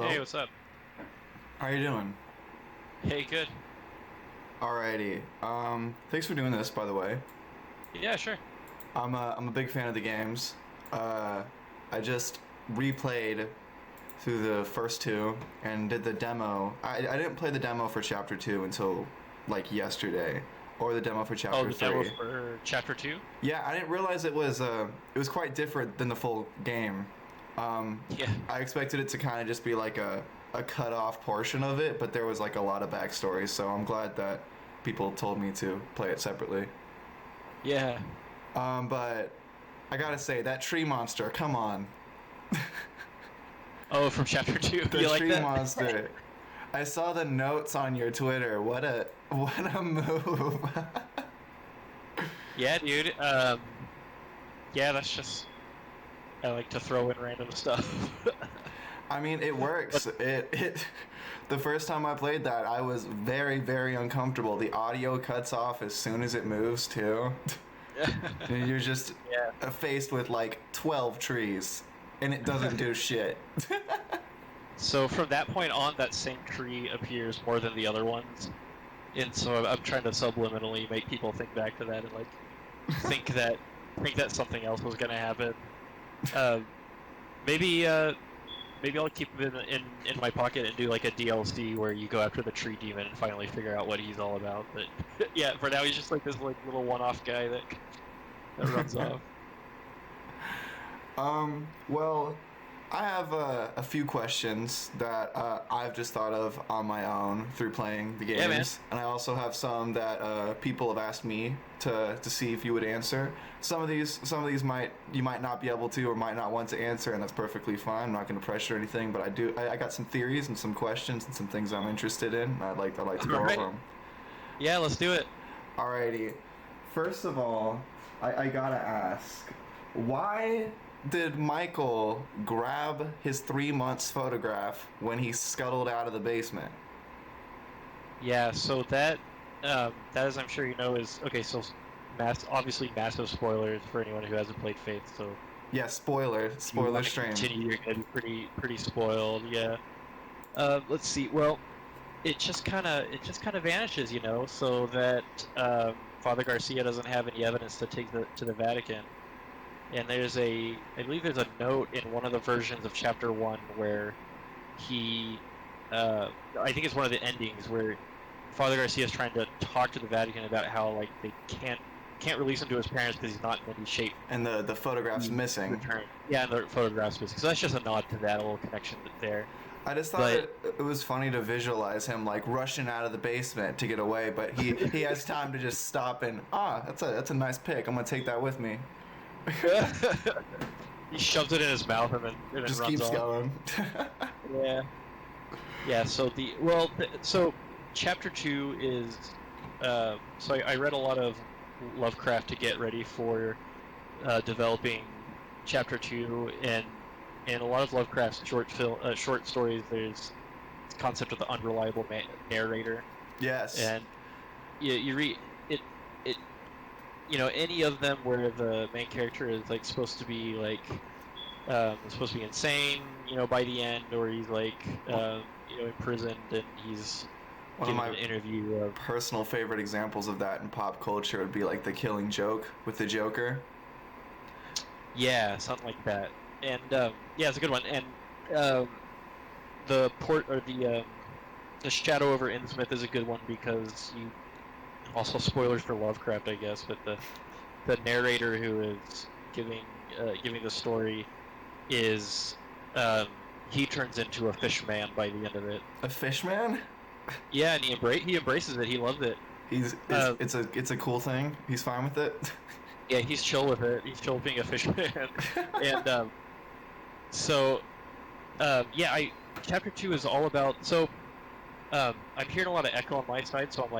Hey, Hello. what's up? How are you doing? Hey, good. Alrighty. Thanks for doing this, by the way. Yeah, sure. I'm a big fan of the games. I just replayed through the first two and did the demo. I didn't play the demo for Chapter 2 until like yesterday, or the demo for Oh, Chapter the demo 3. for Chapter 2? Yeah, I didn't realize it was quite different than the full game. Yeah. I expected it to kind of just be like a cut off portion of it, but there was like a lot of backstory, so I'm glad that people told me to play it separately. Yeah. But I gotta say, that tree monster, come on. Oh, from Chapter 2. The You like tree that? monster. I saw the notes on your Twitter. What a move. Yeah, dude. Yeah, that's just I like to throw in random stuff. I mean, it But works. It the first time I played that, I was very, very uncomfortable. The audio cuts off as soon as it moves too. And you're just yeah. faced with like 12 trees and it doesn't do shit. So from that point on, that same tree appears more than the other ones, and so I'm trying to subliminally make people think back to that and like think that think that something else was gonna happen. Uh, maybe maybe I'll keep him in my pocket and do like a DLC where you go after the tree demon and finally figure out what he's all about. But yeah, for now he's just like this like little one-off guy that runs off. Well, I have a few questions that I've just thought of on my own through playing the Yeah, man. games, and I also have some that people have asked me to see if you would answer. Some of these you might not be able to or might not want to answer, and that's perfectly fine. I'm not going to pressure anything, but I got some theories and some questions and some things I'm interested in. I'd like to All go over right. them. Yeah, let's do it. Alrighty. First of all, I gotta ask, why did Michael grab his 3 months photograph when he scuttled out of the basement? Yeah, so that as I'm sure you know is okay. So obviously massive spoilers for anyone who hasn't played Faith. So Yeah, spoiler, if you spoiler want to stream. continue, you're gonna be pretty spoiled. Yeah. Let's see. Well, it just kind of vanishes, so that Father Garcia doesn't have any evidence to take to the Vatican. And I believe there's a note in one of the versions of Chapter One where he, I think it's one of the endings where Father Garcia is trying to talk to the Vatican about how like they can't release him to his parents because he's not in any shape And the photograph's to missing. return. Yeah, and the photographs missing. So that's just a nod to that, a little connection there. I just thought But it was funny to visualize him like rushing out of the basement to get away, but he has time to just stop and that's a nice pic. I'm gonna take that with me. he shoves it in his mouth and then Just runs keeps off. going. Yeah, yeah. So chapter two is so I read a lot of Lovecraft to get ready for developing chapter two, and a lot of Lovecraft's short stories. There's this concept of the unreliable narrator, Yes. and you read it. It any of them where the main character is like supposed to be like supposed to be insane, by the end, or he's like, imprisoned and he's One of giving an my interview of, personal favorite examples of that in pop culture would be like the Killing Joke with the Joker. yeah, something like that. And yeah, it's a good one. And um, the port or the Shadow over Innsmouth is a good one because you also spoilers for Lovecraft, I guess, but the narrator who is giving the story is he turns into a fish man by the end of it. A Fishman? Yeah, and he embraces it. He loves it. Uh, It's a cool thing. He's fine with it. yeah, he's chill with it. He's chill with being a fish man. And so yeah, I chapter two is all about. So I'm hearing a lot of echo on my side, so I'm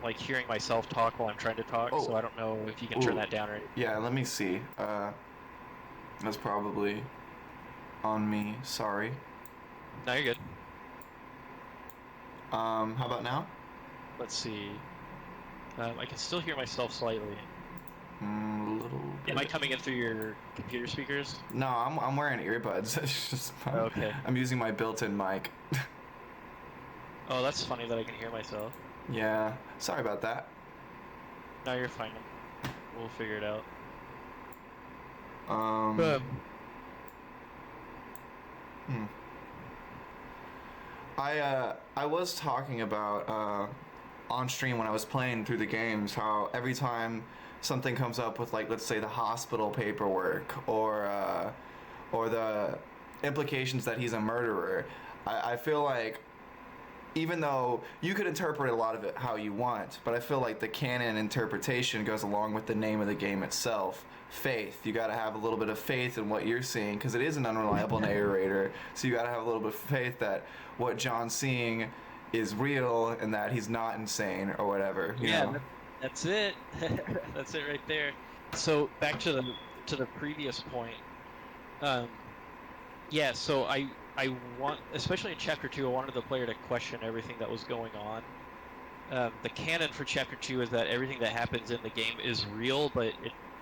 like hearing myself talk while I'm trying to talk. So Oh, I don't know if you can turn ooh, that down or anything. yeah. Let me see. That's probably on me. Sorry. No, you're good. How about now? Let's see. I can still hear myself slightly. A little Am I coming in through your computer speakers? No, I'm wearing earbuds. It's just Okay. I'm using my built-in mic. Oh, that's funny that I can hear myself. Yeah, sorry about that. No, you're fine. We'll figure it out. Um, hmm. I was talking about on stream when I was playing through the games how every time something comes up with, like, let's say the hospital paperwork or the implications that he's a murderer, I feel like even though you could interpret a lot of it how you want, but I feel like the canon interpretation goes along with the name of the game itself. Faith. You got to have a little bit of faith in what you're seeing because it is an unreliable narrator. So you got to have a little bit of faith that what John's seeing is real and that he's not insane or whatever. You know? That's it. That's it right there. So back to the previous point. Yeah. So I want, especially in Chapter 2, I wanted the player to question everything that was going on. The canon for Chapter 2 is that everything that happens in the game is real, but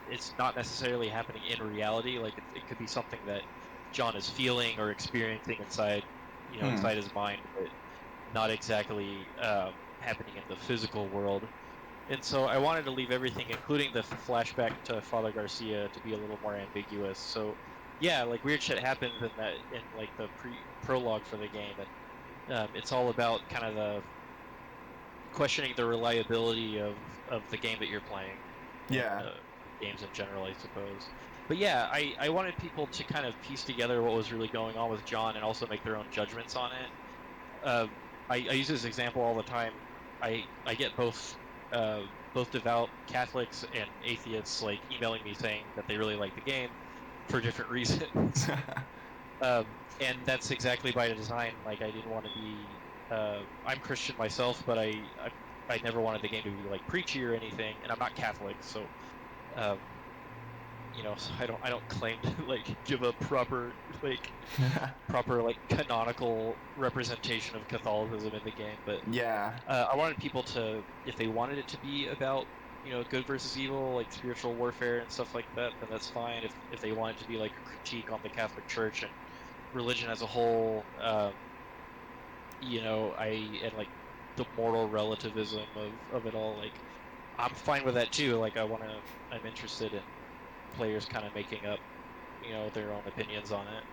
it's not necessarily happening in reality. Like, it could be something that John is feeling or experiencing inside, inside his mind, but not exactly happening in the physical world. And so I wanted to leave everything, including the flashback to Father Garcia, to be a little more ambiguous. So yeah, like, weird shit happens in like the prologue for the game, and it's all about kind of the questioning the reliability of the game that you're playing. Yeah. And, games in general, I suppose. But yeah, I wanted people to kind of piece together what was really going on with John and also make their own judgments on it. I use this example all the time. I get both devout Catholics and atheists like emailing me saying that they really like the game for different reasons. And that's exactly by design. Like, I didn't want to be. I'm Christian myself, but I never wanted the game to be like preachy or anything, and I'm not Catholic, so so I don't claim to like give a proper canonical representation of Catholicism in the game. But yeah, I wanted people to, if they wanted it to be about good versus evil, like spiritual warfare and stuff like that, then that's fine. If they want it to be like a critique on the Catholic Church and religion as a whole, and like the moral relativism of it all, like, I'm fine with that too. Like, I'm interested in players kind of making up, their own opinions on it.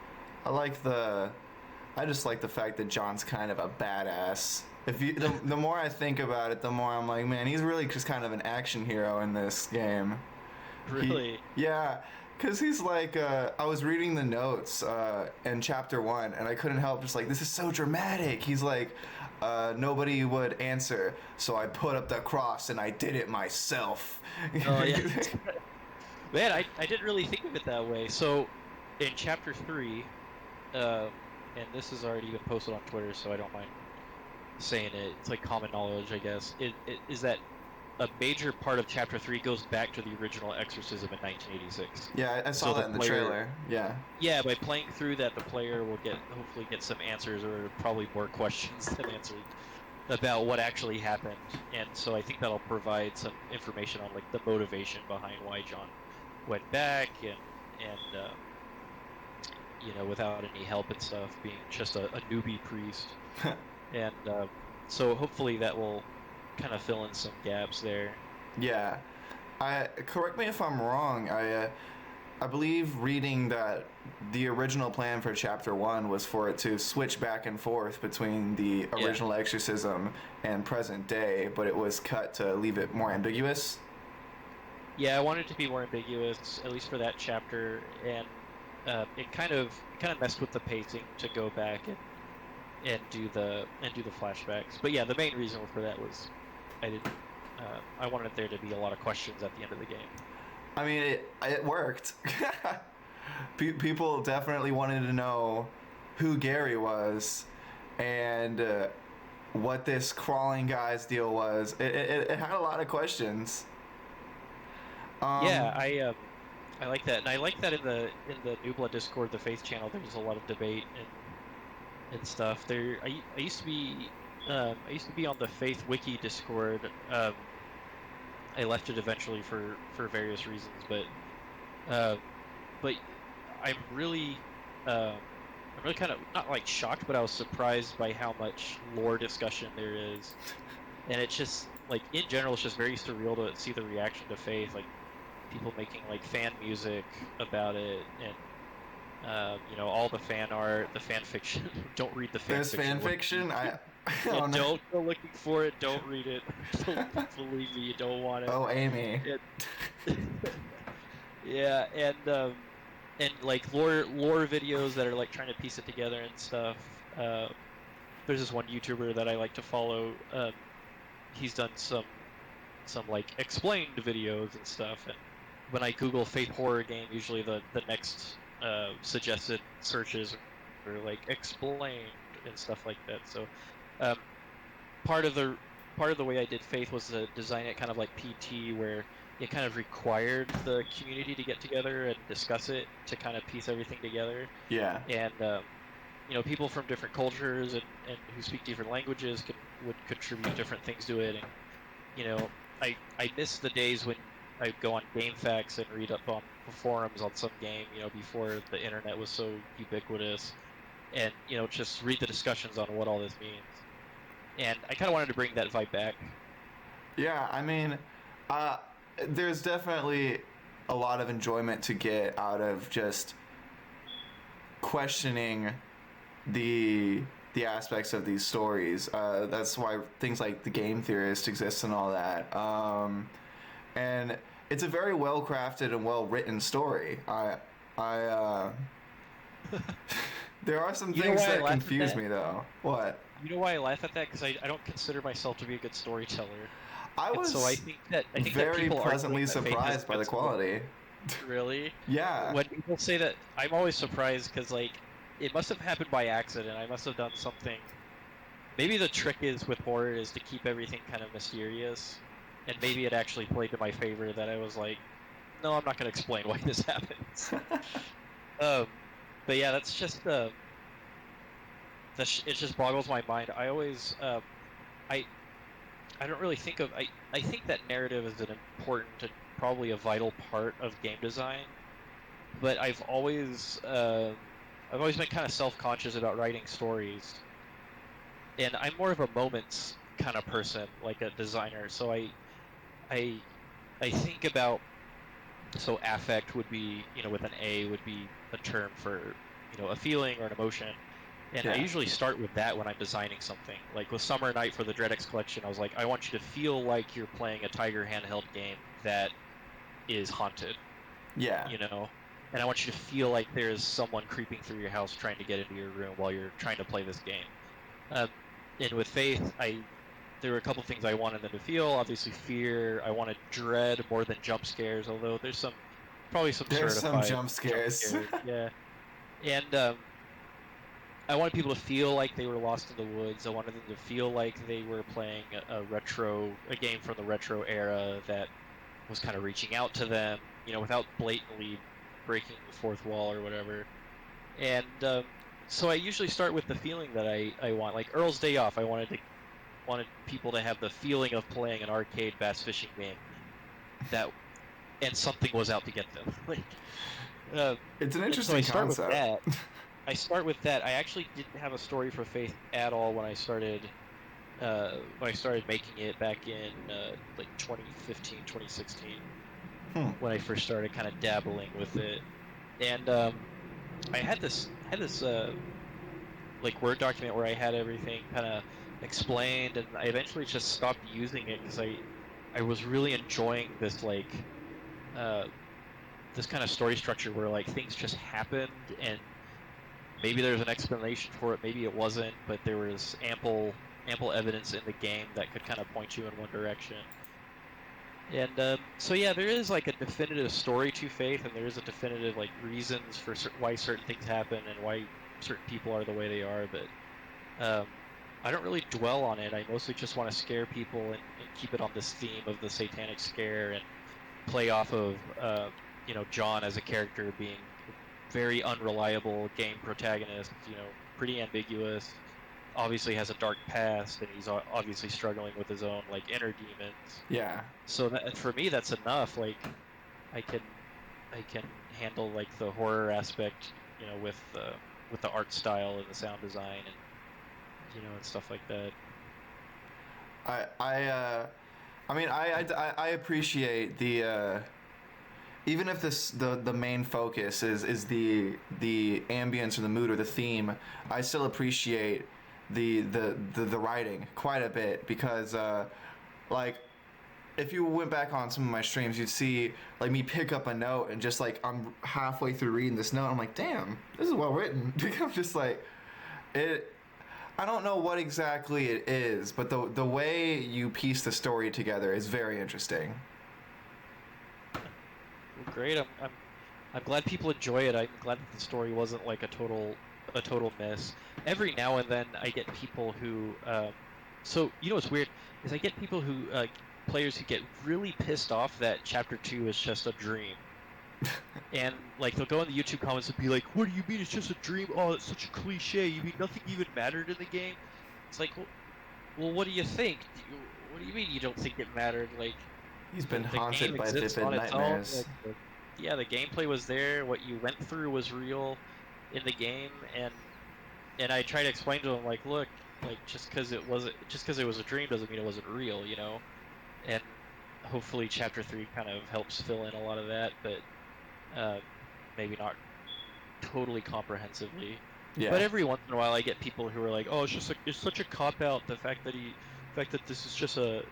I just like the fact that John's kind of a badass. The more I think about it, the more I'm like, man, he's really just kind of an action hero in this game. Really? Yeah, because he's like, I was reading the notes in Chapter 1, and I couldn't help just like, this is so dramatic. He's like, nobody would answer, so I put up the cross and I did it myself. Oh, yeah. Man, I didn't really think of it that way. So, in Chapter 3, and this has already been posted on Twitter, so I don't mind saying it. It's like common knowledge, I guess. It is that a major part of Chapter 3 goes back to the original Exorcism in 1986. Yeah, I saw that in the trailer. Yeah. Yeah, by playing through that, the player will hopefully get some answers, or probably more questions than answers, about what actually happened. And so I think that'll provide some information on like the motivation behind why John went back, and without any help and stuff, being just a newbie priest. And so hopefully that will kind of fill in some gaps there. Yeah. Correct me if I'm wrong. I believe reading that the original plan for Chapter 1 was for it to switch back and forth between the original Exorcism and present day, but it was cut to leave it more ambiguous. Yeah, I wanted it to be more ambiguous, at least for that chapter, and it kind of messed with the pacing to go back and do the flashbacks. But yeah, the main reason for that was I wanted there to be a lot of questions at the end of the game. I mean, it worked. People definitely wanted to know who Gary was and what this crawling guy's deal was. It had a lot of questions. Yeah, I like that, and I like that in the New Blood Discord, the Faith channel. There's a lot of debate and stuff. I used to be on the Faith Wiki Discord. I left it eventually for various reasons, but Uh, but I'm really, I'm really kind of not like shocked, but I was surprised by how much lore discussion there is, and it's just like in general, it's just very surreal to see the reaction to Faith, like people making like fan music about it, and all the fan art, the fan fiction. Don't read the fan There's fan fiction. fiction. Yeah, Oh no. don't go looking for it. Don't read it. Believe me, you don't want it. Oh, Amy. It yeah, and like lore videos that are like trying to piece it together and stuff. There's this one YouTuber that I like to follow. He's done some like explained videos and stuff. And when I Google Faith horror game, usually the next suggested searches are like explained and stuff like that. So um, part of the part of the way I did Faith was to design it kind of like PT, where it kind of required the community to get together and discuss it to kind of piece everything together. Yeah. And people from different cultures and who speak different languages would contribute different things to it. And I miss the days when I'd go on GameFAQs and read up on forums on some game, before the internet was so ubiquitous, and just read the discussions on what all this means. And I kind of wanted to bring that vibe back. Yeah, I mean, uh, there's definitely a lot of enjoyment to get out of just questioning the aspects of these stories. That's why things like the game theorist exist and all that. And it's a very well crafted and well written story. I there are some things that confuse me though. What? You know why I laugh at that? Because I don't consider myself to be a good storyteller. I was so I think that very people pleasantly surprised by the quality. Really? Yeah. When people say that, I'm always surprised because like it must have happened by accident. I must have done something. Maybe the trick is with horror is to keep everything kind of mysterious, and maybe it actually played to my favor that I was like, no, I'm not going to explain why this happens. But yeah, that's just it just boggles my mind. I always I don't really think of I think that narrative is an important and probably a vital part of game design, but I've always been kind of self-conscious about writing stories, and I'm more of a moments kind of person, like a designer. So I I think about, so affect would be, with an A, would be a term for a feeling or an emotion. And I Yeah. usually start with that when I'm designing something. Like with Summer Night for the DreadX collection, I was like, I want you to feel like you're playing a Tiger handheld game that is haunted, Yeah. and I want you to feel like there's someone creeping through your house trying to get into your room while you're trying to play this game. And with Faith, there were a couple things I wanted them to feel. Obviously, fear. I wanted dread more than jump scares, although there's probably some There's some certified jump scares. Yeah. And I wanted people to feel like they were lost in the woods. I wanted them to feel like they were playing a game from the retro era that was kind of reaching out to them, without blatantly breaking the fourth wall or whatever. And so I usually start with the feeling that I want. Like Earl's Day Off, I wanted people to have the feeling of playing an arcade bass fishing game and something was out to get them. It's an interesting concept. I start with that. I actually didn't have a story for Faith at all when I started making it back in like 2015, 2016, when I first started kind of dabbling with it. And I had this like Word document where I had everything kind of explained, and I eventually just stopped using it because I was really enjoying this this kind of story structure where like things just happened, and maybe there's an explanation for it, maybe it wasn't, but there was ample evidence in the game that could kind of point you in one direction. And so yeah, there is like a definitive story to Faith, and there is a definitive like reasons for why certain things happen and why certain people are the way they are. But I don't really dwell on it. I mostly just want to scare people and keep it on this theme of the satanic scare, and play off of John as a character being very unreliable game protagonist. Pretty ambiguous. Obviously has a dark past, and he's obviously struggling with his own like inner demons. Yeah. So that, for me, that's enough. Like, I can I can handle like the horror aspect, with the art style and the sound design and and stuff like that. I I uh, I mean I appreciate the even if the main focus is the ambience or the mood or the theme, I still appreciate the writing quite a bit because like if you went back on some of my streams, you'd see like me pick up a note and just like I'm halfway through reading this note, I'm like, damn, this is well written. I'm just like it. I don't know what exactly it is, but the way you piece the story together is very interesting. Well, great. I'm glad people enjoy it. I'm glad that the story wasn't like a total miss. Every now and then I get people who so what's weird is I get people who players who get really pissed off that chapter 2 is just a dream. And like they'll go in the YouTube comments and be like, "What do you mean it's just a dream? Oh, it's such a cliche. You mean nothing even mattered in the game?" It's like, well, what do you think? What do you mean you don't think it mattered? Like, He's been the game haunted by exists vivid on its own. nightmares. Like, yeah, the gameplay was there. What you went through was real in the game, and I try to explain to them like, look, like just because it was a dream doesn't mean it wasn't real, And hopefully, chapter 3 kind of helps fill in a lot of that, but uh, maybe not totally comprehensively. Yeah. But every once in a while, I get people who are like, "Oh, it's such a cop out. The fact that this is just a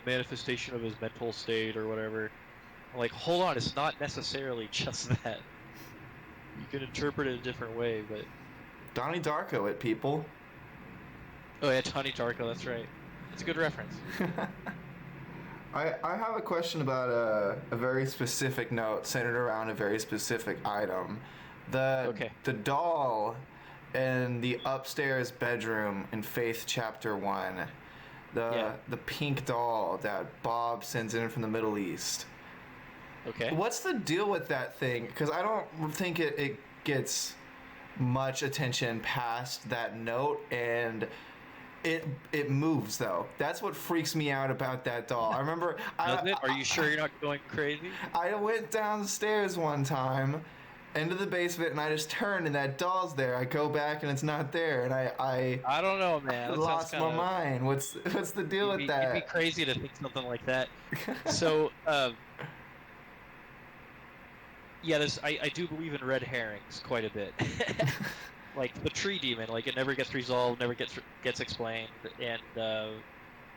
manifestation of his mental state or whatever." I'm like, hold on, it's not necessarily just that. You can interpret it a different way, but Donnie Darko it, people. oh yeah, Tony Darko, that's right. That's a good reference. I have a question about a very specific note centered around a very specific item. Okay. The doll in the upstairs bedroom in Faith Chapter 1. The pink doll that Bob sends in from the Middle East. Okay. What's the deal with that thing? Because I don't think it gets much attention past that note, and it moves though. That's what freaks me out about that doll. I remember. Are you sure you're not going crazy? I went downstairs one time into the basement and I just turned and that doll's there. I go back and it's not there, and I don't know, man. That lost my mind. What's the deal with that? You'd be crazy to think something like that. So, yeah, I do believe in red herrings quite a bit. Like the tree demon, like it never gets resolved, never gets explained, and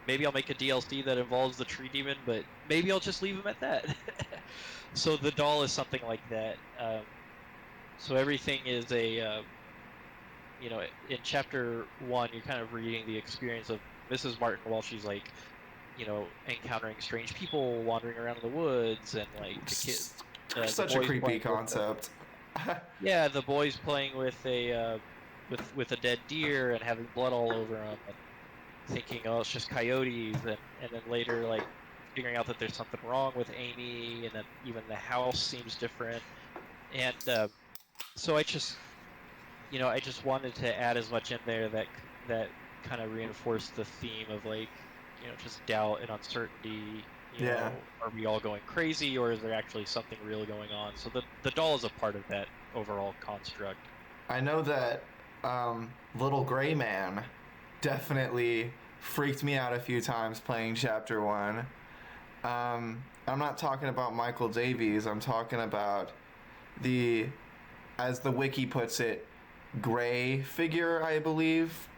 maybe I'll make a DLC that involves the tree demon, but maybe I'll just leave him at that. So the doll is something like that. So everything is in chapter 1, you're kind of reading the experience of Mrs. Martin while she's like, encountering strange people wandering around in the woods, and like the kids. Such a creepy concept. Yeah, the boys playing with a dead deer and having blood all over them, and thinking, oh, it's just coyotes, and then later like figuring out that there's something wrong with Amy, and then even the house seems different, and so I just wanted to add as much in there that kind of reinforced the theme of like just doubt and uncertainty. Are we all going crazy, or is there actually something real going on? So the doll is a part of that overall construct. I know that Little Gray Man definitely freaked me out a few times playing Chapter 1. I'm not talking about Michael Davies. I'm talking about as the wiki puts it, gray figure, I believe,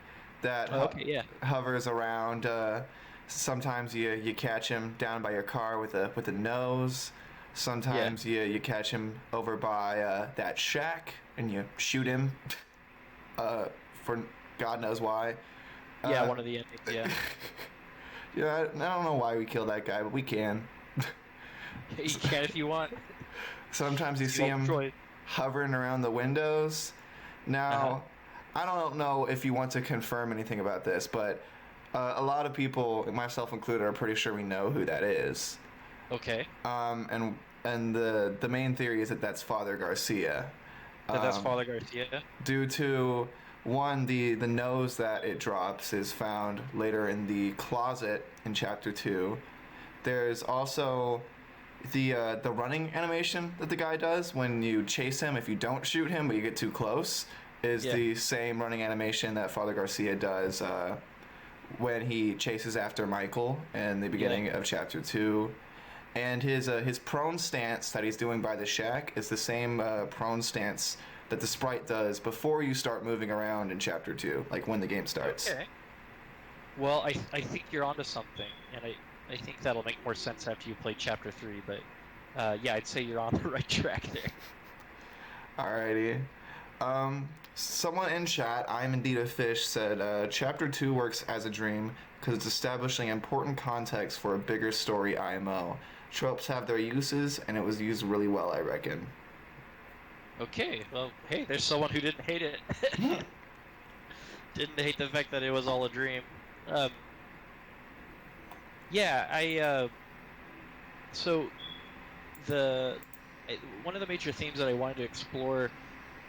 that hovers around. Sometimes you catch him down by your car with a nose. Sometimes you catch him over by that shack and you shoot him for God knows why. Yeah, one of the endings, yeah. Yeah, I don't know why we kill that guy, but we can. You can if you want. Sometimes you see him hovering around the windows. Now, I don't know if you want to confirm anything about this, but a lot of people, myself included, are pretty sure we know who that is. Okay. And the main theory is that that's Father Garcia. That's Father Garcia? Due to, one, the nose that it drops is found later in the closet in Chapter 2. There's also the running animation that the guy does when you chase him, if you don't shoot him but you get too close, is the same running animation that Father Garcia does when he chases after Michael in the beginning of chapter 2. And his prone stance that he's doing by the shack is the same prone stance that the sprite does before you start moving around in chapter 2, like when the game starts. Okay. Well, I think you're onto something, and I think that'll make more sense after you play chapter 3, but yeah, I'd say you're on the right track there. Alrighty. Someone in chat, I'm indeed a fish, said chapter 2 works as a dream because it's establishing important context for a bigger story IMO. Tropes have their uses, and it was used really well, I reckon. Okay, well, hey, there's someone who didn't hate it. Didn't hate the fact that it was all a dream. Yeah, so one of the major themes that I wanted to explore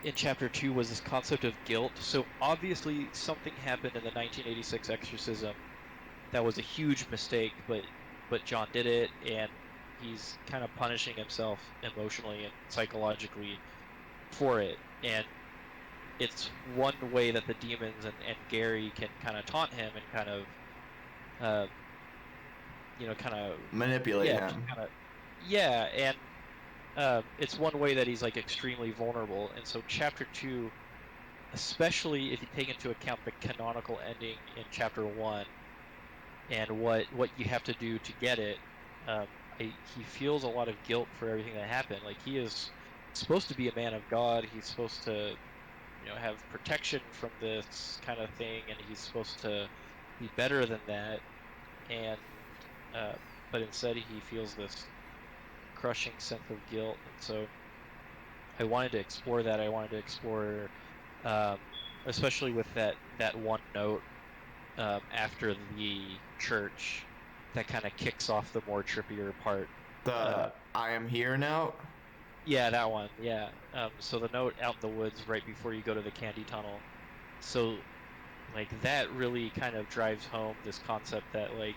in chapter 2 was this concept of guilt. So obviously something happened in the 1986 exorcism that was a huge mistake, but John did it, and he's kind of punishing himself emotionally and psychologically for it. And it's one way that the demons and Gary can kind of taunt him and kind of kind of manipulate him. And it's one way that he's like extremely vulnerable. And so chapter 2, especially if you take into account the canonical ending in chapter 1 and what you have to do to get it, he feels a lot of guilt for everything that happened. Like, he is supposed to be a man of God. He's supposed to have protection from this kind of thing, and he's supposed to be better than that, and but instead he feels this crushing sense of guilt. And so I wanted to explore that. I wanted to explore especially with that one note after the church that kind of kicks off the more trippier part. The I am here note? Yeah, that one, yeah. So the note out in the woods right before you go to the candy tunnel. So, like, that really kind of drives home this concept that, like,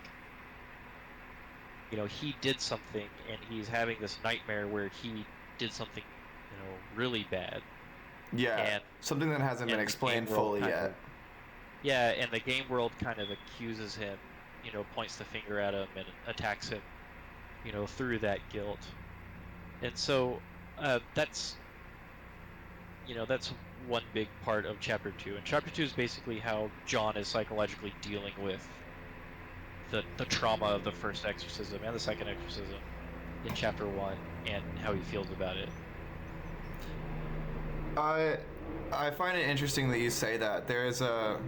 he did something, and he's having this nightmare where he did something, really bad. Yeah, and, something that hasn't been explained fully yet. Yeah, and the game world kind of accuses him, points the finger at him and attacks him, through that guilt. And so that's one big part of chapter 2. And chapter 2 is basically how John is psychologically dealing with the trauma of the first exorcism and the second exorcism in chapter 1, and how he feels about it. I find it interesting that you say that. There is a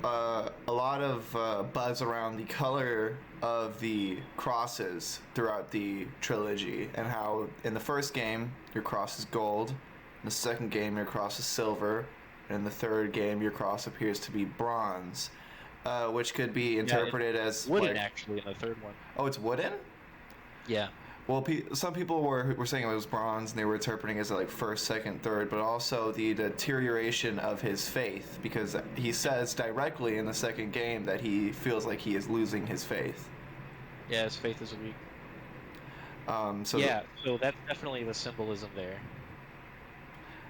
lot of buzz around the color of the crosses throughout the trilogy, and how in the first game your cross is gold, in the second game your cross is silver, and in the third game your cross appears to be bronze, which could be interpreted as wooden, actually, in the third one. Oh, it's wooden? Yeah. Well, some people were saying it was bronze, and they were interpreting it as like first, second, third, but also the deterioration of his faith, because he says directly in the second game that he feels like he is losing his faith. Yeah, his faith is weak. So that's definitely the symbolism there.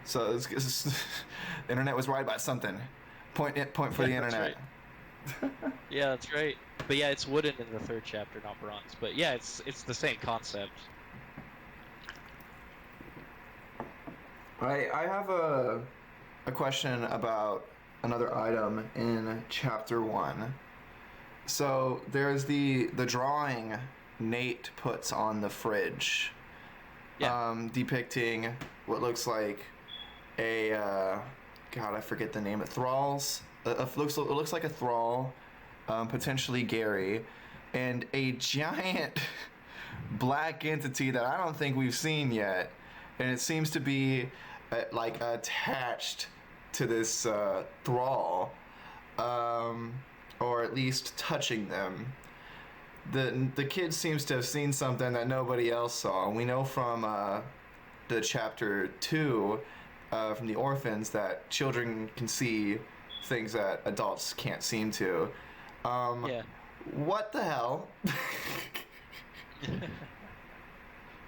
So the internet was right about something. Point for the internet. Right. Yeah, that's right. But yeah, it's wooden in the third chapter, not bronze. But yeah, it's the same concept. I have a question about another item in chapter 1. So there's the drawing Nate puts on the fridge, depicting what looks like a God, I forget the name. Thralls. It looks like a thrall. Potentially Gary, and a giant black entity that I don't think we've seen yet, and it seems to be like attached to this thrall, or at least touching them. The kid seems to have seen something that nobody else saw. We know from the chapter 2 from the orphans that children can see things that adults can't seem to. Yeah. What the hell?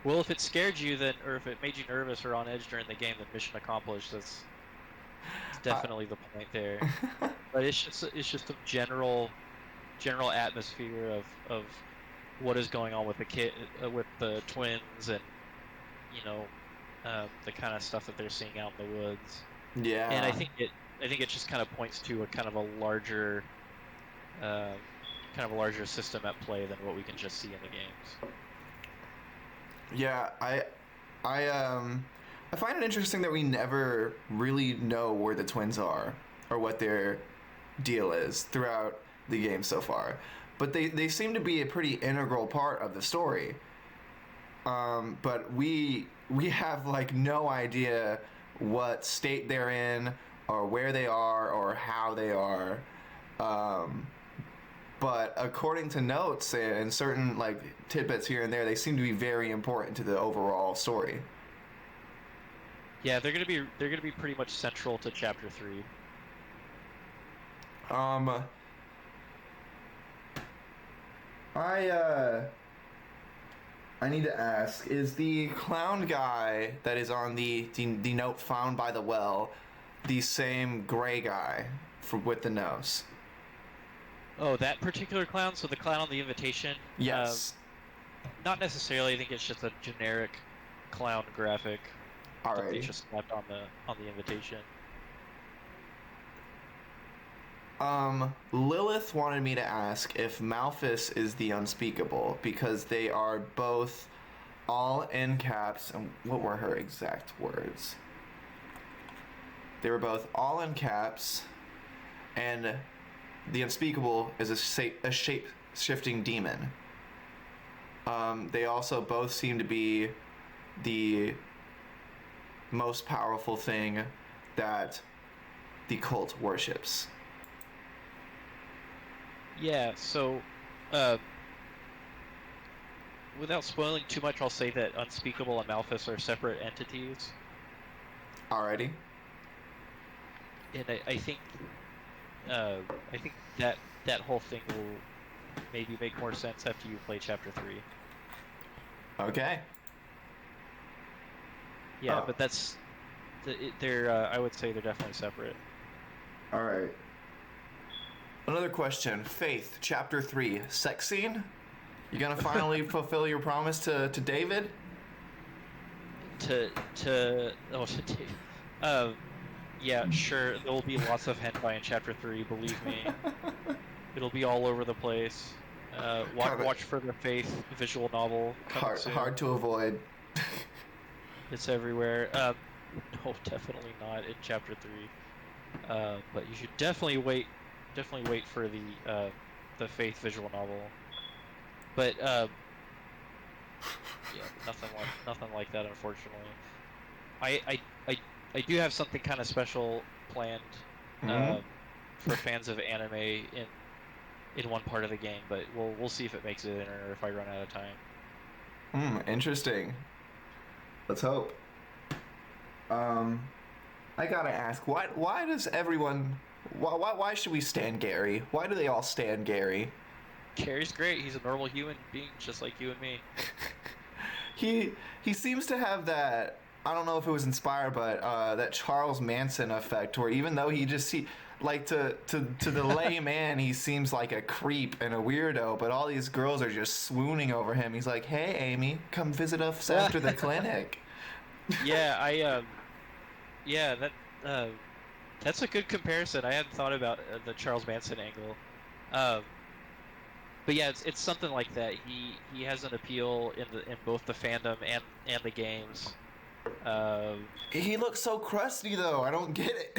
Well, if it scared you, then, or if it made you nervous or on edge during the game, then mission accomplished. That's definitely the point there. But it's just a general atmosphere of what is going on with the kid with the twins and you know the kind of stuff that they're seeing out in the woods. Yeah. And I think it just kind of points to a kind of a larger system at play than what we can just see in the games. Yeah, I find it interesting that we never really know where the twins are or what their deal is throughout the game so far. But they seem to be a pretty integral part of the story. But we have like no idea what state they're in or where they are or how they are. But according to notes and certain like tidbits here and there, they seem to be very important to the overall story. Yeah, they're gonna be pretty much central to chapter 3. I need to ask: is the clown guy that is on the note found by the well the same gray guy with the nose? Oh, that particular clown. So the clown on the invitation. Yes. Not necessarily. I think it's just a generic clown graphic that they Alrighty. just slapped on the invitation. Lilith wanted me to ask if Malphus is the unspeakable because they are both all in caps. And what were her exact words? They were both all in caps, and the unspeakable is a shape-shifting demon. They also both seem to be the most powerful thing that the cult worships. Yeah. So, without spoiling too much, I'll say that Unspeakable and Malphus are separate entities, Alrighty. and I think that whole thing will maybe make more sense after you play chapter 3. Okay. Yeah, Oh. but they're I would say they're definitely separate. Alright. Another question. Faith, chapter 3, sex scene? You gonna finally fulfill your promise to David? To Dave. Yeah, sure. There will be lots of hentai in chapter 3. Believe me, it'll be all over the place. Watch for the Faith visual novel coming soon. Hard to avoid. It's everywhere. No, definitely not in chapter 3. But you should definitely wait for the Faith visual novel. But yeah, nothing like that, unfortunately. I do have something kind of special planned for fans of anime in one part of the game, but we'll see if it makes it in or if I run out of time. Interesting. Let's hope. I gotta ask, why does everyone, why should we stand Gary? Why do they all stand Gary? Gary's great. He's a normal human being, just like you and me. He seems to have that, I don't know if it was inspired, but that Charles Manson effect, where even though he just like to the layman, he seems like a creep and a weirdo, but all these girls are just swooning over him. He's like, "Hey, Amy, come visit us after the clinic." Yeah, yeah, that's a good comparison. I hadn't thought about the Charles Manson angle. But yeah, it's something like that. He has an appeal in both the fandom and the games. He looks so crusty though. I don't get it.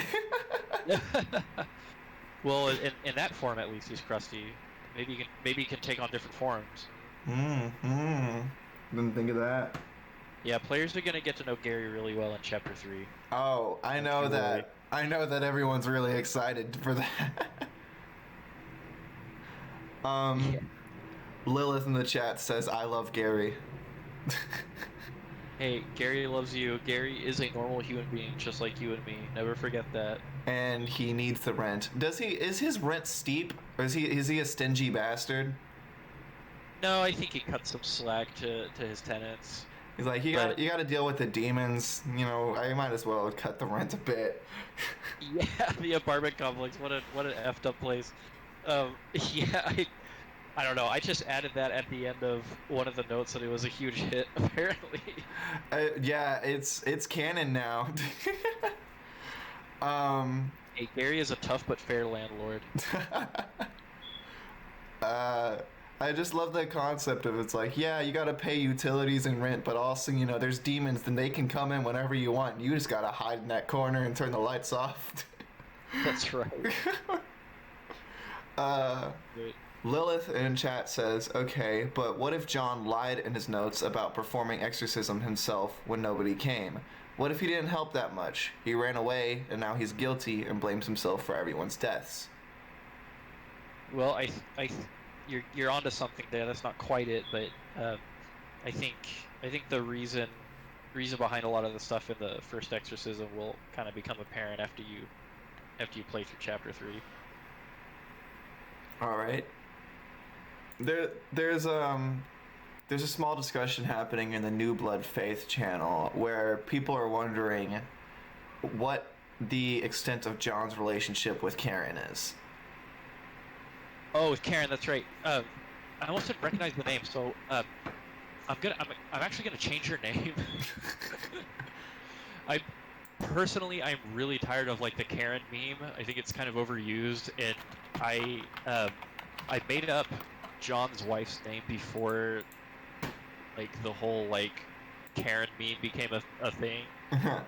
Well, in that form at least, he's crusty. Maybe he can take on different forms. Didn't think of that. Yeah, players are gonna get to know Gary really well in chapter 3. Oh, I know that. I know that everyone's really excited for that. Yeah. Lilith in the chat says, "I love Gary." Hey, Gary loves you. Gary is a normal human being, just like you and me. Never forget that. And he needs the rent. Is his rent steep? Or is he a stingy bastard? No, I think he cut some slack to his tenants. He's like, But you got to deal with the demons. You know, I might as well cut the rent a bit. yeah, the apartment complex. What an effed up place. Yeah, I don't know. I just added that at the end of one of the notes, and it was a huge hit. Apparently. Yeah, it's canon now. Hey, Gary is a tough but fair landlord. uh, I just love the concept of it's like, yeah, you gotta pay utilities and rent, but also, you know, there's demons, then they can come in whenever you want. You just gotta hide in that corner and turn the lights off. That's right. Wait. Lilith in chat says, okay, but what if John lied in his notes about performing exorcism himself when nobody came? What if he didn't help that much? He ran away, and now he's guilty and blames himself for everyone's deaths. Well, you're onto something there. That's not quite it, but I think the reason behind a lot of the stuff in the first exorcism will kind of become apparent after you play through chapter 3. All right. There's a small discussion happening in the New Blood Faith channel where people are wondering what the extent of John's relationship with Karen is. Oh, with Karen, that's right. I almost didn't recognize the name, so I'm actually gonna change your name. I'm really tired of like the Karen meme. I think it's kind of overused, and I made up John's wife's name before like the whole like Karen meme became a thing.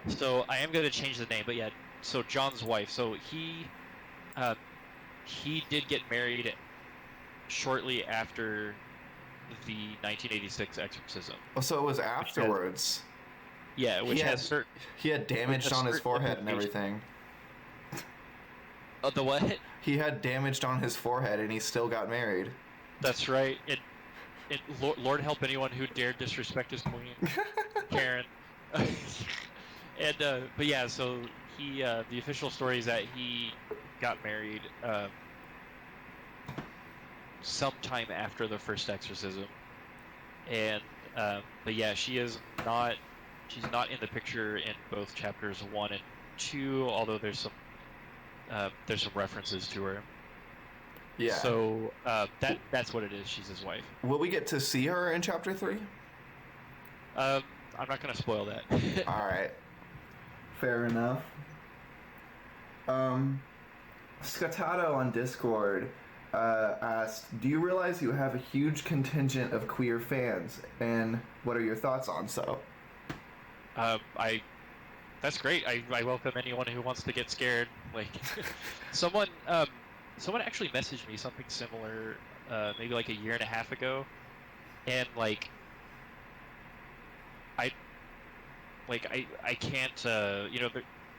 So I am gonna change the name, but yeah. So John's wife. So he did get married shortly after the 1986 exorcism. Oh, so it was afterwards. Which has certain. He had damage on his forehead and everything. Oh, the what? He had damage on his forehead and he still got married. That's right. Lord help anyone who dared disrespect his queen, Karen. And but yeah, so he the official story is that he got married sometime after the first exorcism, and but yeah, she's not in the picture in both chapters 1 and 2, although there's some references to her. Yeah. So that's what it is. She's his wife. Will we get to see her in chapter 3? I'm not gonna spoil that. All right. Fair enough. Scatato on Discord asked, do you realize you have a huge contingent of queer fans, and what are your thoughts on so? That's great. I welcome anyone who wants to get scared. Like, someone actually messaged me something similar, maybe like a year and a half ago, and like, I can't,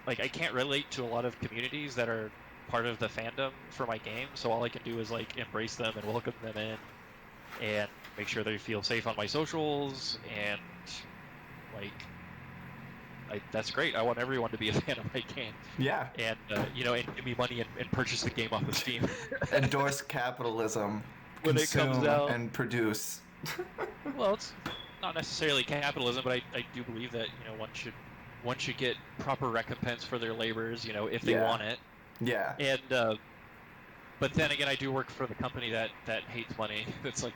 like I can't relate to a lot of communities that are part of the fandom for my game. So all I can do is like embrace them and welcome them in, and make sure they feel safe on my socials, and like. That's great. I want everyone to be a fan of my game. Yeah. And, and give me money and purchase the game off of Steam. Endorse capitalism. When it comes out. And produce. Well, it's not necessarily capitalism, but I do believe that, one should get proper recompense for their labors, if they want it. Yeah. And, but then again, I do work for the company that hates money. That's like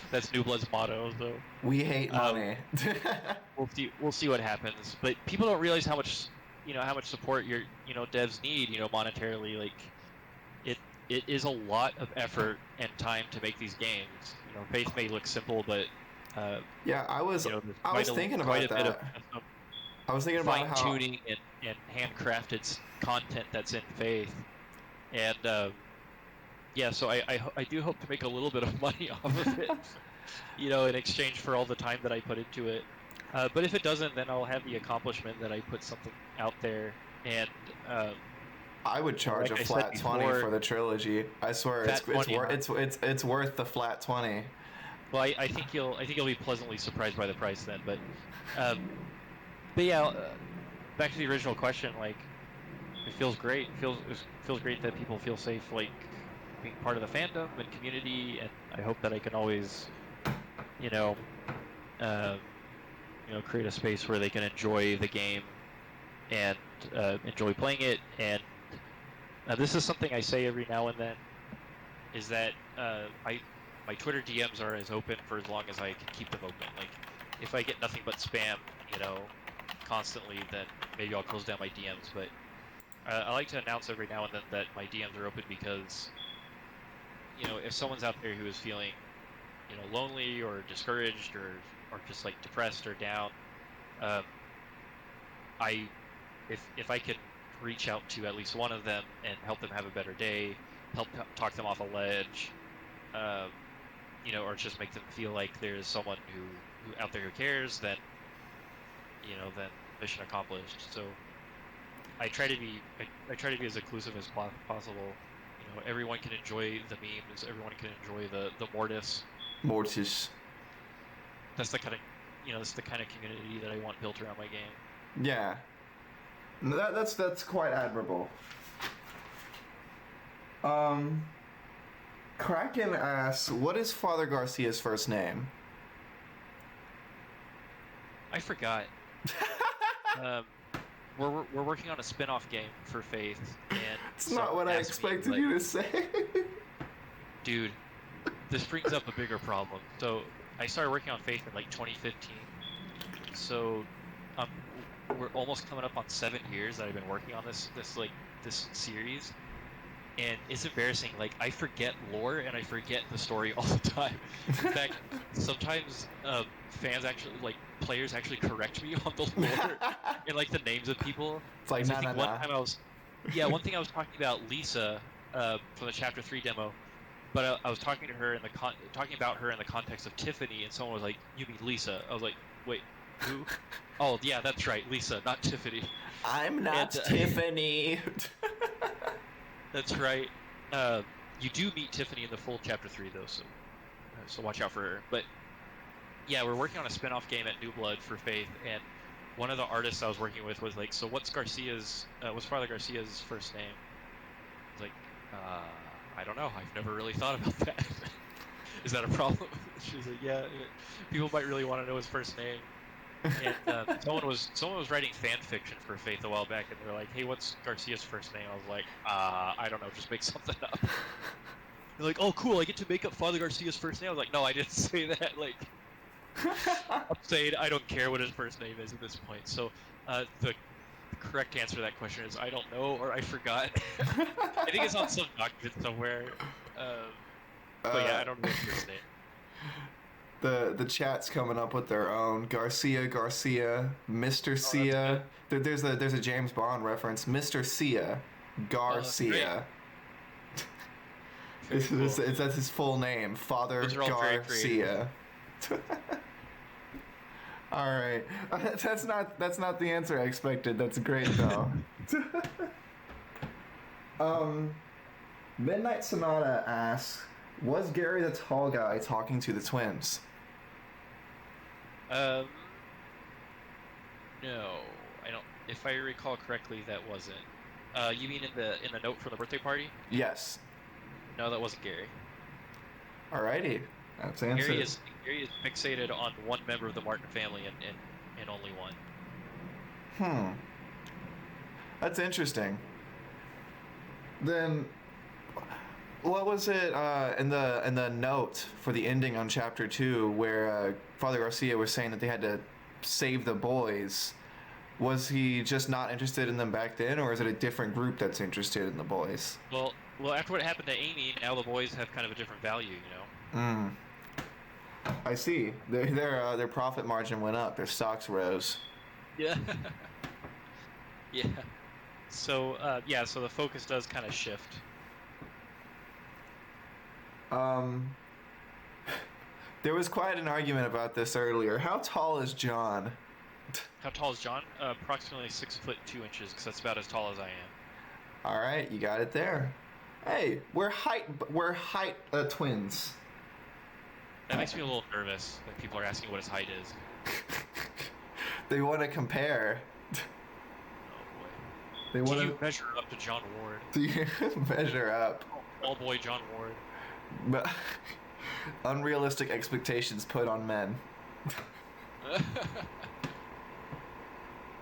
that's New Blood's motto. So we hate money. We'll see what happens. But people don't realize how much support your devs need. Monetarily. Like it is a lot of effort and time to make these games. Faith may look simple, but yeah, I was thinking about that. I was thinking about how fine-tuning and handcrafted content that's in Faith, and yeah, so I do hope to make a little bit of money off of it, in exchange for all the time that I put into it. But if it doesn't, then I'll have the accomplishment that I put something out there, and I would charge like a flat 20 for the trilogy. I swear, it's worth the flat 20. Well, I think you'll be pleasantly surprised by the price then. But yeah, back to the original question. Like, it feels great. It feels great that people feel safe, like being part of the fandom and community. And I hope that I can always, create a space where they can enjoy the game and enjoy playing it. And this is something I say every now and then, is that my Twitter DMs are as open for as long as I can keep them open. Like, if I get nothing but spam, constantly, then maybe I'll close down my DMs. But I like to announce every now and then that my DMs are open because, if someone's out there who is feeling, lonely or discouraged or just like depressed or down, um, if I can reach out to at least one of them and help them have a better day, help talk them off a ledge, or just make them feel like there's someone who out there who cares, then mission accomplished. So I try to be as inclusive as possible. Everyone can enjoy the memes. Everyone can enjoy the Mortis. Mortis. That's the kind of community that I want built around my game. Yeah. That's quite admirable. Kraken asks, what is Father Garcia's first name? I forgot. We're working on a spin-off game for Faith, and it's not what I expected you to say. Dude, this brings up a bigger problem. So I started working on Faith in like 2015. So we're almost coming up on 7 years that I've been working on this series, and it's embarrassing. Like, I forget lore and I forget the story all the time. In fact, sometimes players actually correct me on the lore and like the names of people. It's like, one thing I was talking about Lisa from the Chapter 3 demo, but I was talking to her talking about her in the context of Tiffany, and someone was like, "You mean Lisa?" I was like, "Wait, who?" Oh yeah, that's right, Lisa, not Tiffany. I'm not Tiffany. That's right. You do meet Tiffany in the full Chapter 3 though, so watch out for her. But yeah, we're working on a spin-off game at New Blood for Faith, and one of the artists I was working with was like, "So what's Father Garcia's first name?" I was like, I don't know. I've never really thought about that. Is that a problem? She was like, "Yeah, people might really want to know his first name." And someone was writing fan fiction for Faith a while back, and they're like, "Hey, what's Garcia's first name?" I was like, I don't know, just make something up." They're like, "Oh, cool, I get to make up Father Garcia's first name." I was like, "No, I didn't say that." Like, I'm saying I don't care what his first name is at this point. So the correct answer to that question is I don't know, or I forgot. I think it's on some document somewhere. But yeah, I don't know his first name. The chat's coming up with their own Garcia, Mr. Cia. There's a James Bond reference, Mr. Garcia. That's his full name, Father Garcia. All right, that's not the answer I expected. That's great though. Midnight Sonata asks, was Gary the tall guy talking to the twins? No, I don't. If I recall correctly, that wasn't. You mean in the note from the birthday party? Yes. No, that wasn't Gary. Alrighty, that's answered. Gary is fixated on one member of the Martin family and only one. That's interesting. Then, what was it in the note for the ending on Chapter 2 where Father Garcia was saying that they had to save the boys? Was he just not interested in them back then, or is it a different group that's interested in the boys? Well, after what happened to Amy, now the boys have kind of a different value, I see. Their profit margin went up. Their stocks rose. Yeah. Yeah. So so the focus does kind of shift. There was quite an argument about this earlier. How tall is John? How tall is John? Approximately 6'2", because that's about as tall as I am. All right, you got it there. Hey, we're height twins. That makes me a little nervous that people are asking what his height is. They want to compare. Oh boy. Do you measure up to John Ward? Do you measure up? Oh boy, John Ward. But unrealistic expectations put on men.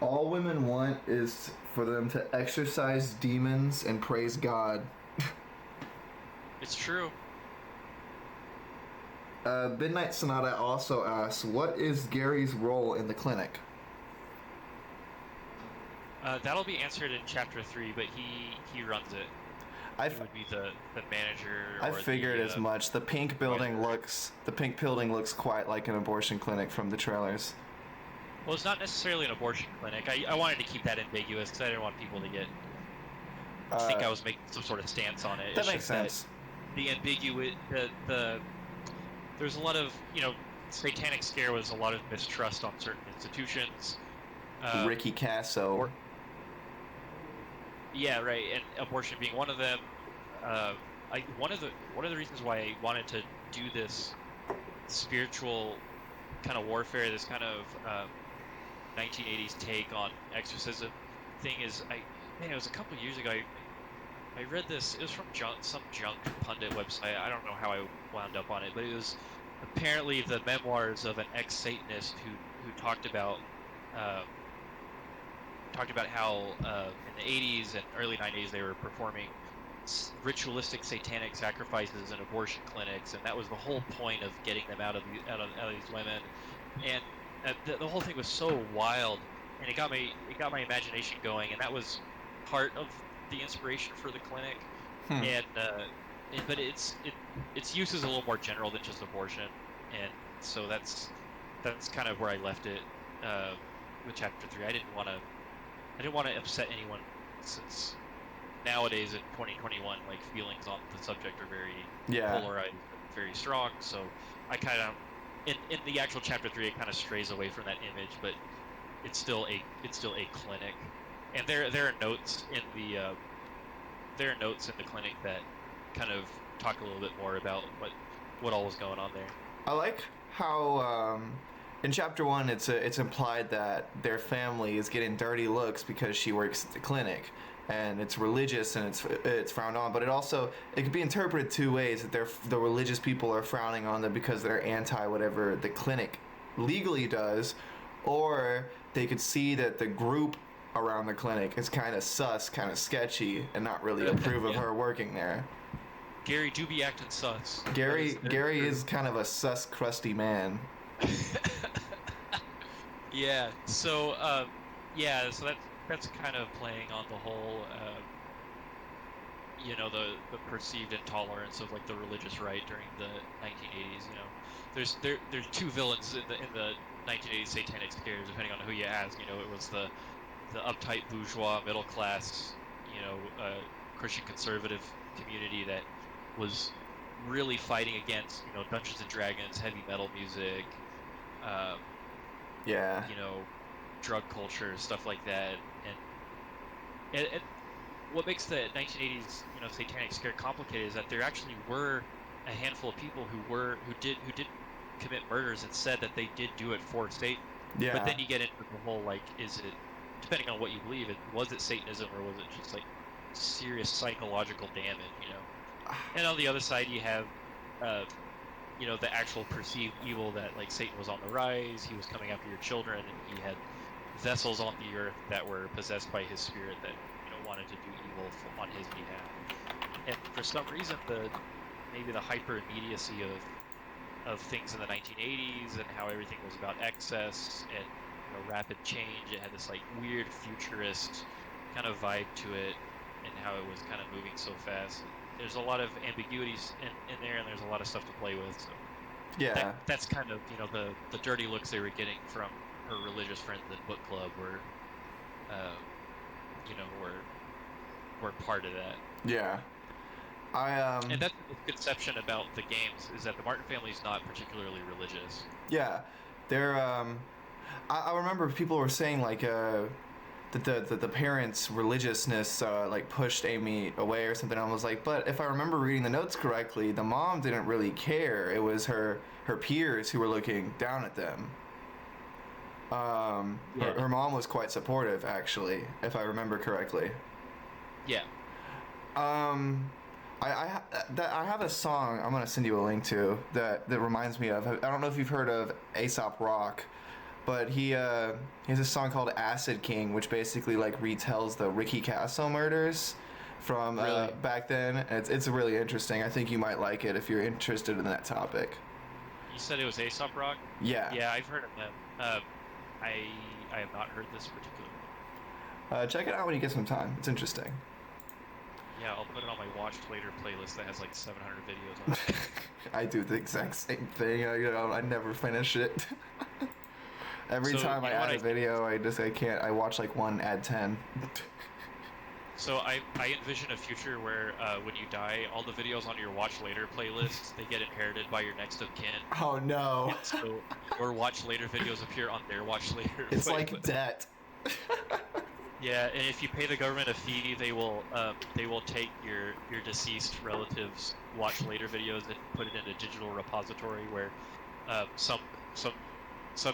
All women want is for them to exorcise demons and praise God. It's true. Midnight Sonata also asks, what is Gary's role in the clinic? That'll be answered in chapter 3, but he runs it. He would be the manager. I or figured as much. The pink building advisor. looks quite like an abortion clinic from the trailers. Well, it's not necessarily an abortion clinic. I wanted to keep that ambiguous because I didn't want people to think I was making some sort of stance on it. That makes sense. The ambiguous, there's a lot of, Satanic Scare was a lot of mistrust on certain institutions. Ricky Casso. Yeah, right, and abortion being one of them. One of the reasons why I wanted to do this spiritual kind of warfare, this kind of 1980s take on exorcism thing is, it was a couple years ago. I read this. It was from some junk pundit website. I don't know how I wound up on it, but it was apparently the memoirs of an ex-Satanist who talked about how in the 80s and early 90s they were performing ritualistic satanic sacrifices in abortion clinics, and that was the whole point of getting them out of these women. And the whole thing was so wild, and it got my imagination going, and that was part of the inspiration for the clinic. But its use is a little more general than just abortion, and so that's kind of where I left it with chapter 3. I didn't want to upset anyone, since nowadays in 2021, like, feelings on the subject are very polarized, very strong. So I kind of, in the actual chapter 3, it kind of strays away from that image, but it's still a clinic, and there are notes in the clinic that kind of talk a little bit more about what all was going on there. I like how in chapter 1 it's implied that their family is getting dirty looks because she works at the clinic, and it's religious and it's frowned on, but it could be interpreted two ways, that the religious people are frowning on them because they're anti whatever the clinic legally does, or they could see that the group around the clinic is kind of sus, kind of sketchy, and not really approve of her working there. Gary do be acting sus. Gary is kind of a sus, crusty man. Yeah. So that's kind of playing on the whole, the perceived intolerance of, like, the religious right during the 1980s. There's two villains in the 1980s Satanic Scares, depending on who you ask. It was the uptight bourgeois middle class, Christian conservative community that was really fighting against, Dungeons and Dragons, heavy metal music, drug culture, stuff like that. And what makes the 1980s, Satanic Scare complicated is that there actually were a handful of people who did commit murders and said that they did do it for Satan. Yeah. But then you get into the whole, like, is it, depending on what you believe, was it Satanism, or was it just, like, serious psychological damage, And on the other side, you have, the actual perceived evil that, like, Satan was on the rise, he was coming after your children, and he had vessels on the earth that were possessed by his spirit that, wanted to do evil on his behalf. And for some reason, maybe the hyper immediacy of things in the 1980s, and how everything was about excess and rapid change, it had this, like, weird futurist kind of vibe to it, and how it was kind of moving so fast. There's a lot of ambiguities in there, and there's a lot of stuff to play with. So yeah, that's kind of the dirty looks they were getting from her religious friends in book club were part of that. Yeah. And that's the misconception about the games, is that the Martin family is not particularly religious. Yeah, they're. I remember people were saying, like, that the parents' religiousness like pushed Amy away or something. I was like, but if I remember reading the notes correctly, the mom didn't really care. It was her peers who were looking down at them. Her mom was quite supportive, actually, if I remember correctly. Yeah. I have a song I'm gonna send you a link to that reminds me of. I don't know if you've heard of Aesop Rock, but he has a song called Acid King, which basically like retells the Ricky Castle murders from Really? back then. And it's really interesting. I think you might like it if you're interested in that topic. You said it was Aesop Rock? Yeah. Yeah, I've heard of them. I have not heard this particular one. Check it out when you get some time. It's interesting. Yeah, I'll put it on my watched later playlist that has like 700 videos on it. I do the exact same thing. I never finish it. Every time I add a video, I can't. I watch like one, add 10. So I envision a future where when you die, all the videos on your watch later playlist, they get inherited by your next of kin. Oh no. And so your watch later videos appear on their watch later It's playlist. like debt. Yeah, and if you pay the government a fee, they will take your deceased relatives' watch later videos and put it in a digital repository where some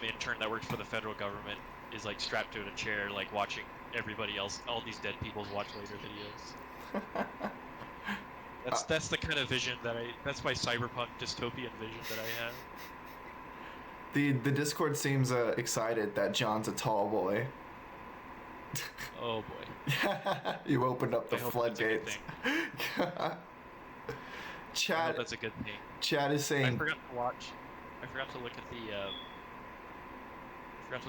intern that works for the federal government is like strapped to a chair, like watching everybody else, all these dead people's watch later videos. That's the kind of vision that's my cyberpunk dystopian vision that I have. The Discord seems excited that John's a tall boy. Oh boy. You opened up the I hope floodgates. I hope that's a good thing. Chad is saying. I forgot to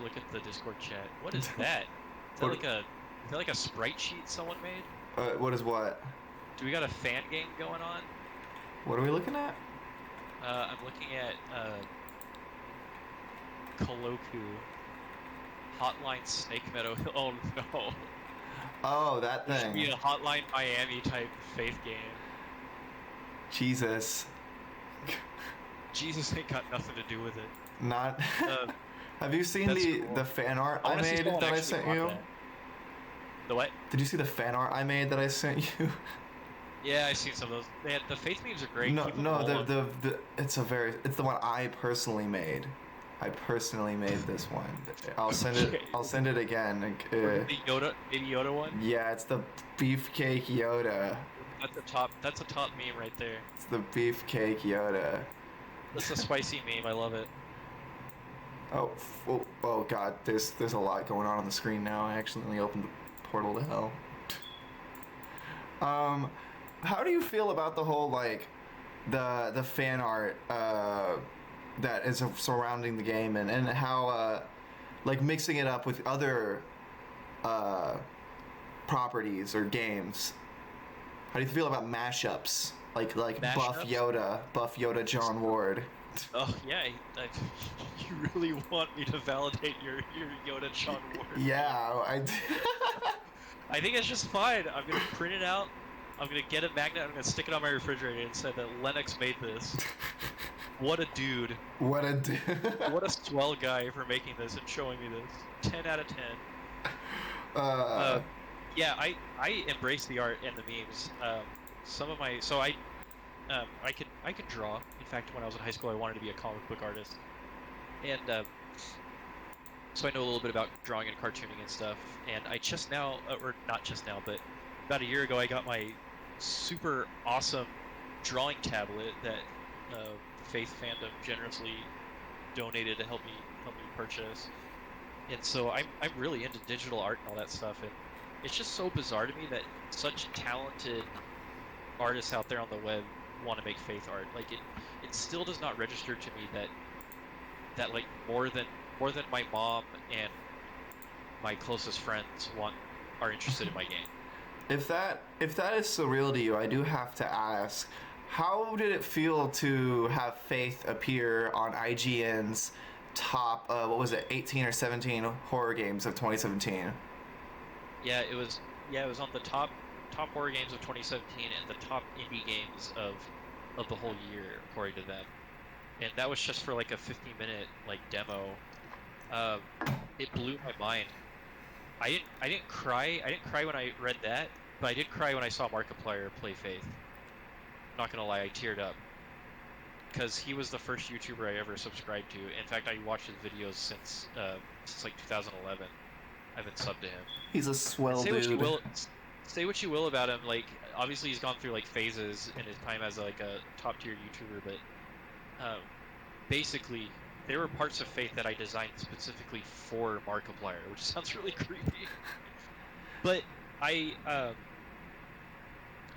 look at the Discord chat. What is that? Is that like a sprite sheet someone made? What is what? Do we got a fan game going on? What are we looking at? I'm looking at Koloku. Hotline Snake Meadow. Oh no. Oh, that There should thing. be a Hotline Miami type faith game. Jesus. Jesus ain't got nothing to do with it. Not. Have you seen that's the cool. the fan art I I wanna see made someone that I actually sent want you? that. The what? Did you see the fan art I made that I sent you? Yeah, I've seen some of those. The faith memes are great. No, Keep them no, rolling. it's the one I personally made. I personally made this one. I'll send it. Okay. I'll send it again. The Baby Yoda one. Yeah, it's the beefcake Yoda. That's a top meme right there. It's the beefcake Yoda. That's a spicy meme. I love it. Oh God, there's a lot going on the screen now. I accidentally opened the portal to hell. How do you feel about the whole like the fan art that is surrounding the game and how like mixing it up with other properties or games? How do you feel about mashups? Like Mashups? Buff Yoda John Ward. Oh yeah, you really want me to validate your Yoda Sean Ward? Yeah, I think it's just fine. I'm gonna print it out. I'm gonna get a magnet. I'm gonna stick it on my refrigerator and say that Lennox made this. What a dude. What a What a swell guy for making this and showing me this. 10 out of 10. Yeah, I embrace the art and the memes. I could draw. In fact, when I was in high school, I wanted to be a comic book artist, and so I know a little bit about drawing and cartooning and stuff. And I just now, or not just now, but about a year ago, I got my super awesome drawing tablet that Faith Fandom generously donated to help me purchase. And so I'm really into digital art and all that stuff, and it's just so bizarre to me that such talented artists out there on the web want to make faith art. Like it still does not register to me that like more than my mom and my closest friends are interested in my game. If that is surreal to you, I do have to ask, how did it feel to have Faith appear on IGN's top, what was it, 18 or 17 horror games of 2017? Yeah, it was on the top horror games of 2017 and the top indie games of the whole year according to them. And that was just for like a 15-minute like demo. It blew my mind. I didn't cry when I read that, but I did cry when I saw Markiplier play Faith. Not gonna lie, I teared up. Because he was the first YouTuber I ever subscribed to. In fact, I watched his videos since like 2011. I've been subbed to him. He's a swell dude. Say what you will about him. Like, obviously he's gone through like phases in his time as like a top tier YouTuber, but basically there were parts of Faith that I designed specifically for Markiplier, which sounds really creepy. But I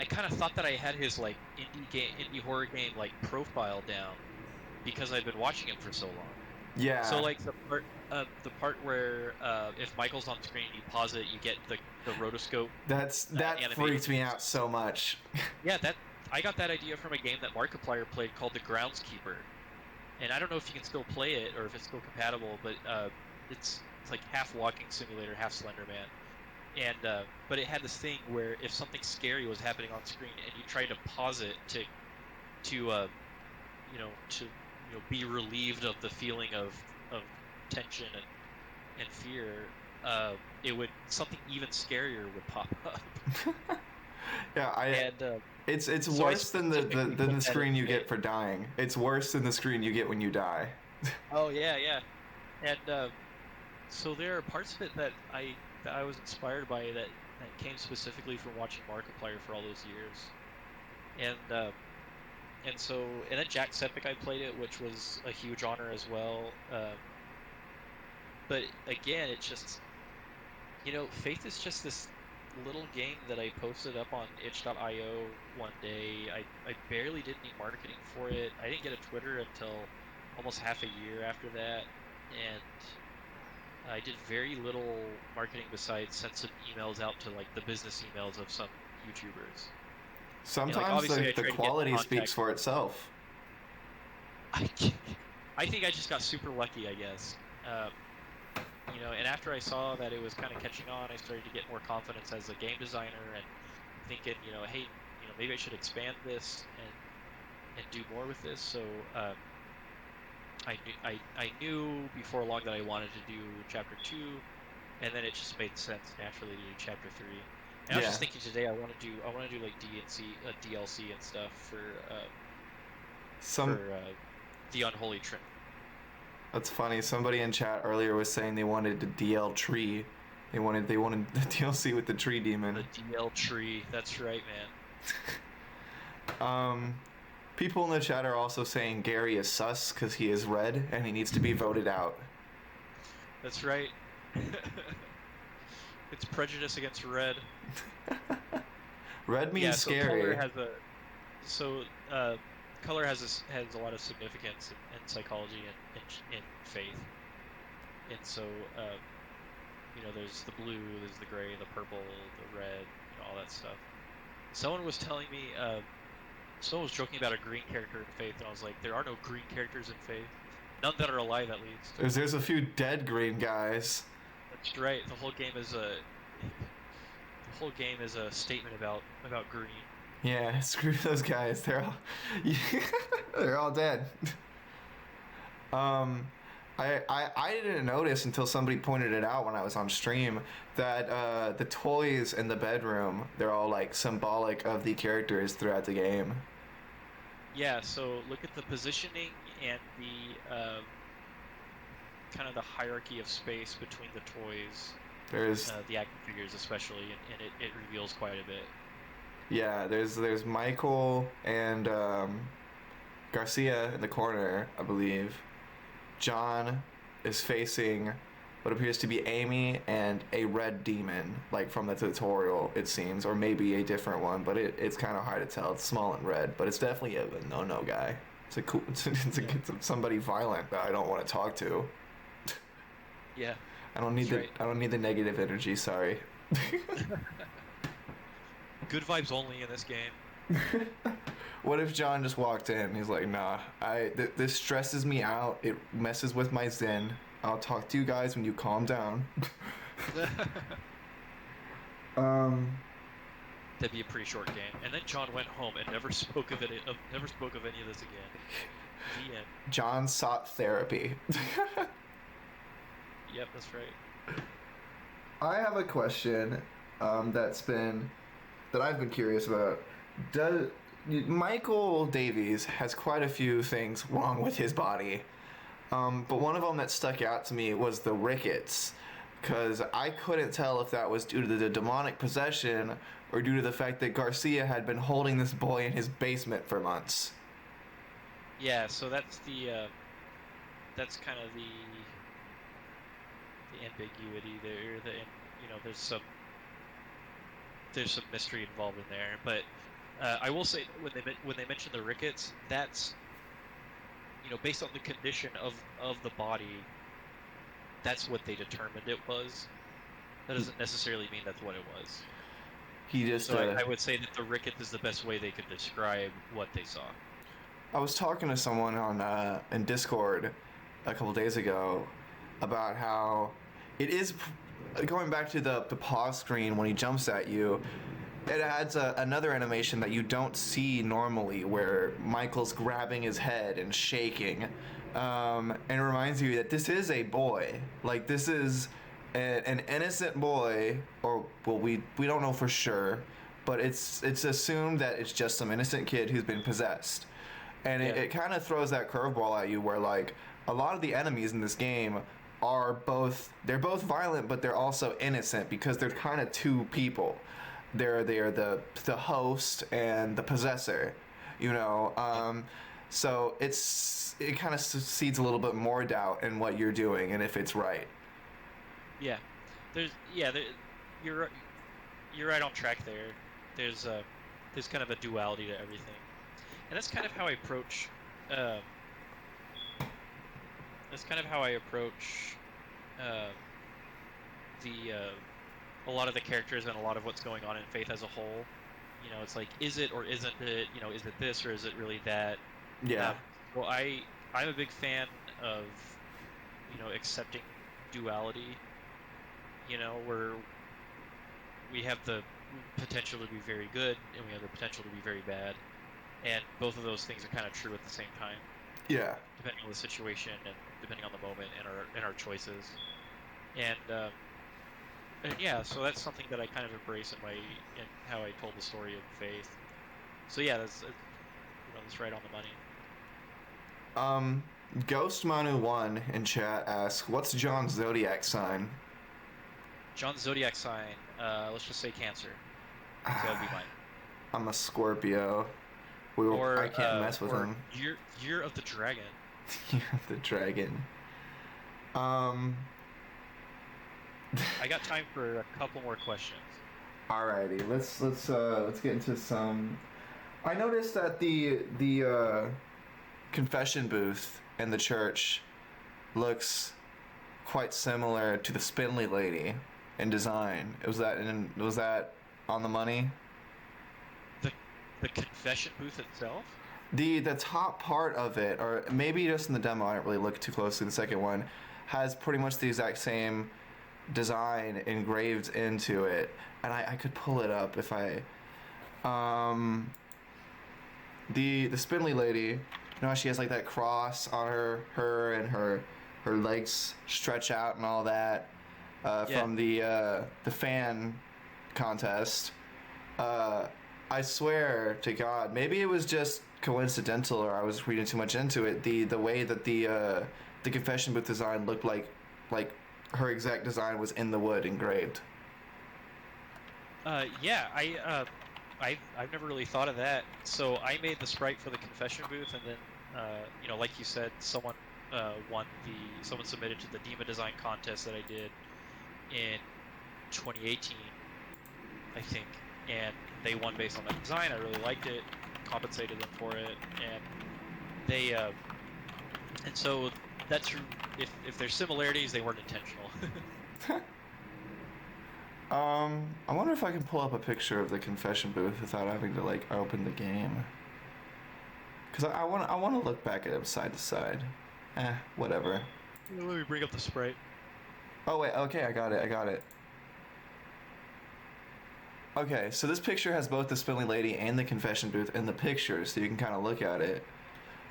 kind of thought that I had his like indie horror game like profile down because I'd been watching him for so long. Yeah. So like the part where if Michael's on screen, you pause it, you get the rotoscope. That freaked me out so much. Yeah, I got that idea from a game that Markiplier played called The Groundskeeper, and I don't know if you can still play it or if it's still compatible, but it's like half walking simulator, half Slender Man. And but it had this thing where if something scary was happening on screen and you tried to pause it to be relieved of the feeling of tension and fear, it would something even scarier would pop up. Yeah, it's so worse than the screen you get for dying. It's worse than the screen you get when you die. Oh yeah, and so there are parts of it that I was inspired by that came specifically from watching Markiplier for all those years, and then Jacksepticeye I played it, which was a huge honor as well. But again, it's just, Faith is just this little game that I posted up on itch.io one day. I barely did any marketing for it. I didn't get a Twitter until almost half a year after that, and I did very little marketing besides send some emails out to like the business emails of some YouTubers. Sometimes the quality speaks for itself. I think I just got super lucky, I guess. And after I saw that it was kind of catching on, I started to get more confidence as a game designer and thinking, hey, maybe I should expand this and do more with this. So I knew before long that I wanted to do chapter 2, and then it just made sense naturally to do chapter 3. And I was just thinking today I want to do like DLC and stuff for the Unholy Trinity. That's funny. Somebody in chat earlier was saying they wanted the DL tree. They wanted the DLC with the tree demon. The DL tree. That's right, man. People in the chat are also saying Gary is sus because he is red and he needs to be voted out. That's right. It's prejudice against red. Red means scary. Color has a lot of significance in psychology and in faith. And so, there's the blue, there's the gray, the purple, the red, all that stuff. Someone was telling me, someone was joking about a green character in Faith, and I was like, there are no green characters in Faith. None that are alive, at least. There's a few dead green guys. That's right. The whole game is a statement about green. Yeah, screw those guys. They're all dead. I didn't notice until somebody pointed it out when I was on stream that the toys in the bedroom, they're all like symbolic of the characters throughout the game. Yeah, so look at the positioning and the kind of the hierarchy of space between the toys. There's the action figures especially, and it reveals quite a bit. Yeah, there's Michael and Garcia in the corner, I believe. John is facing what appears to be Amy and a red demon, like from the tutorial, it seems, or maybe a different one, but it's kind of hard to tell. It's small and red, but it's definitely a no guy. It's somebody violent that I don't want to talk to. Yeah. I don't need the negative energy. Sorry. Good vibes only in this game. What if John just walked in? He's like, nah, this stresses me out. It messes with my zen. I'll talk to you guys when you calm down. That'd be a pretty short game. And then John went home and never spoke of any of this again. The end. John sought therapy. Yep, that's right. I have a question that I've been curious about. Michael Davies has quite a few things wrong with his body, but one of them that stuck out to me was the rickets, because I couldn't tell if that was due to the demonic possession or due to the fact that Garcia had been holding this boy in his basement for months. Yeah, so that's the that's kind of the ambiguity there. There's some mystery involved in there. But I will say when they mention the rickets, that's based on the condition of the body, that's what they determined it was. That doesn't necessarily mean that's what it was. He just. So I would say that the rickets is the best way they could describe what they saw. I was talking to someone on in Discord a couple days ago about how it is going back to the pause screen when he jumps at you. It adds another animation that you don't see normally, where Michael's grabbing his head and shaking, and it reminds you that this is a boy. Like, this is an innocent boy, or well, we don't know for sure, but it's assumed that it's just some innocent kid who's been possessed, and it kind of throws that curveball at you, where like a lot of the enemies in this game are they're both violent, but they're also innocent because they're kind of two people. They're the host and the possessor, so it kind of seeds a little bit more doubt in what you're doing and if it's right. Yeah, you're right on track there. There's kind of a duality to everything, and that's kind of how I approach. A lot of the characters and a lot of what's going on in Faith as a whole. It's like, is it or isn't it? Is it this or is it really that? Yeah. Well, I'm a big fan of accepting duality. Where we have the potential to be very good and we have the potential to be very bad, and both of those things are kind of true at the same time. Yeah. Depending on the situation and depending on the moment and our choices, and yeah, so that's something that I kind of embrace in how I told the story of Faith. So yeah, that's right on the money. Ghost Manu 1 in chat asks, "What's John's zodiac sign?" John's zodiac sign, let's just say Cancer. So that'd be mine. I'm a Scorpio. I can't mess with him. Year of the Dragon. Year of the Dragon. I got time for a couple more questions. Alrighty, let's get into some. I noticed that the confession booth in the church looks quite similar to the Spindly Lady in design. Was that on the money? The confession booth itself? The top part of it, or maybe just in the demo, I didn't really look too closely. The second one has pretty much the exact same design engraved into it, and I could pull it up if I the Spindly Lady, she has like that cross on her and her legs stretch out and all that from the fan contest. I swear to God, maybe it was just coincidental or I was reading too much into it, the way that the confession booth design looked like her exact design was in the wood engraved. Yeah, I've never really thought of that. So I made the sprite for the confession booth, and then like you said, someone submitted to the Dima design contest that I did in 2018, I think, and they won based on that design. I really liked it, compensated them for it, and they and so that's true. If there's similarities, they weren't intentional. I wonder if I can pull up a picture of the confession booth without having to open the game. Cause I want to look back at it side to side. Whatever. Let me bring up the sprite. Oh wait, okay, I got it. Okay, so this picture has both the Spindly Lady and the confession booth in the picture, so you can kind of look at it.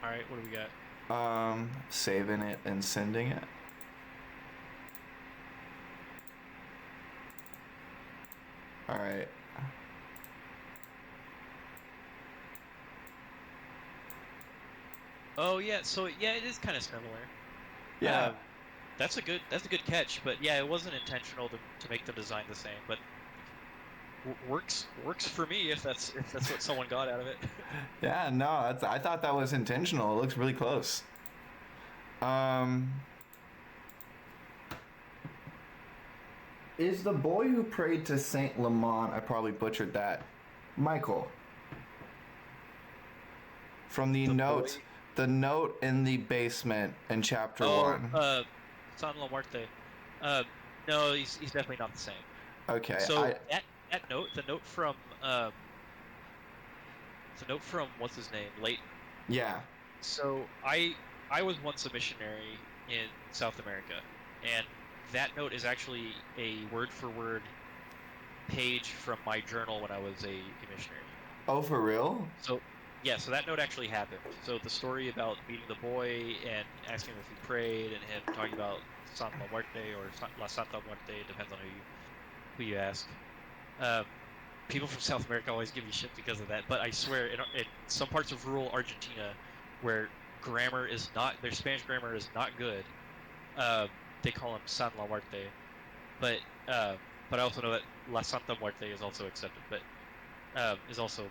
All right, what do we got? Saving it and sending it. All right. Oh yeah, so yeah, it is kind of similar. Yeah. That's a good catch, but yeah, it wasn't intentional to make the design the same, but works for me if that's what someone got out of it. Yeah, no, I thought that was intentional. It looks really close. Um, is the boy who prayed to Saint Lamont? I probably butchered that. Michael. From the note, boy? the note in the basement in chapter Oh, 1. San La Muerte. Uh, no, he's definitely not the same. Okay, So that note, the note from what's his name, Leighton. yeah. So I was once a missionary in South America, and that note is actually a word for word page from my journal when I was a missionary. Oh, for real? So yeah, so that note actually happened. So the story about meeting the boy and asking him if he prayed, and him talking about San La Muerte or La Santa Muerte, depends on who you ask. Um, People from South America always give me shit because of that, but I swear, in some parts of rural Argentina, where grammar is not, their Spanish grammar is not good, they call him San La Muerte. But I also know that La Santa Muerte is also accepted, but is also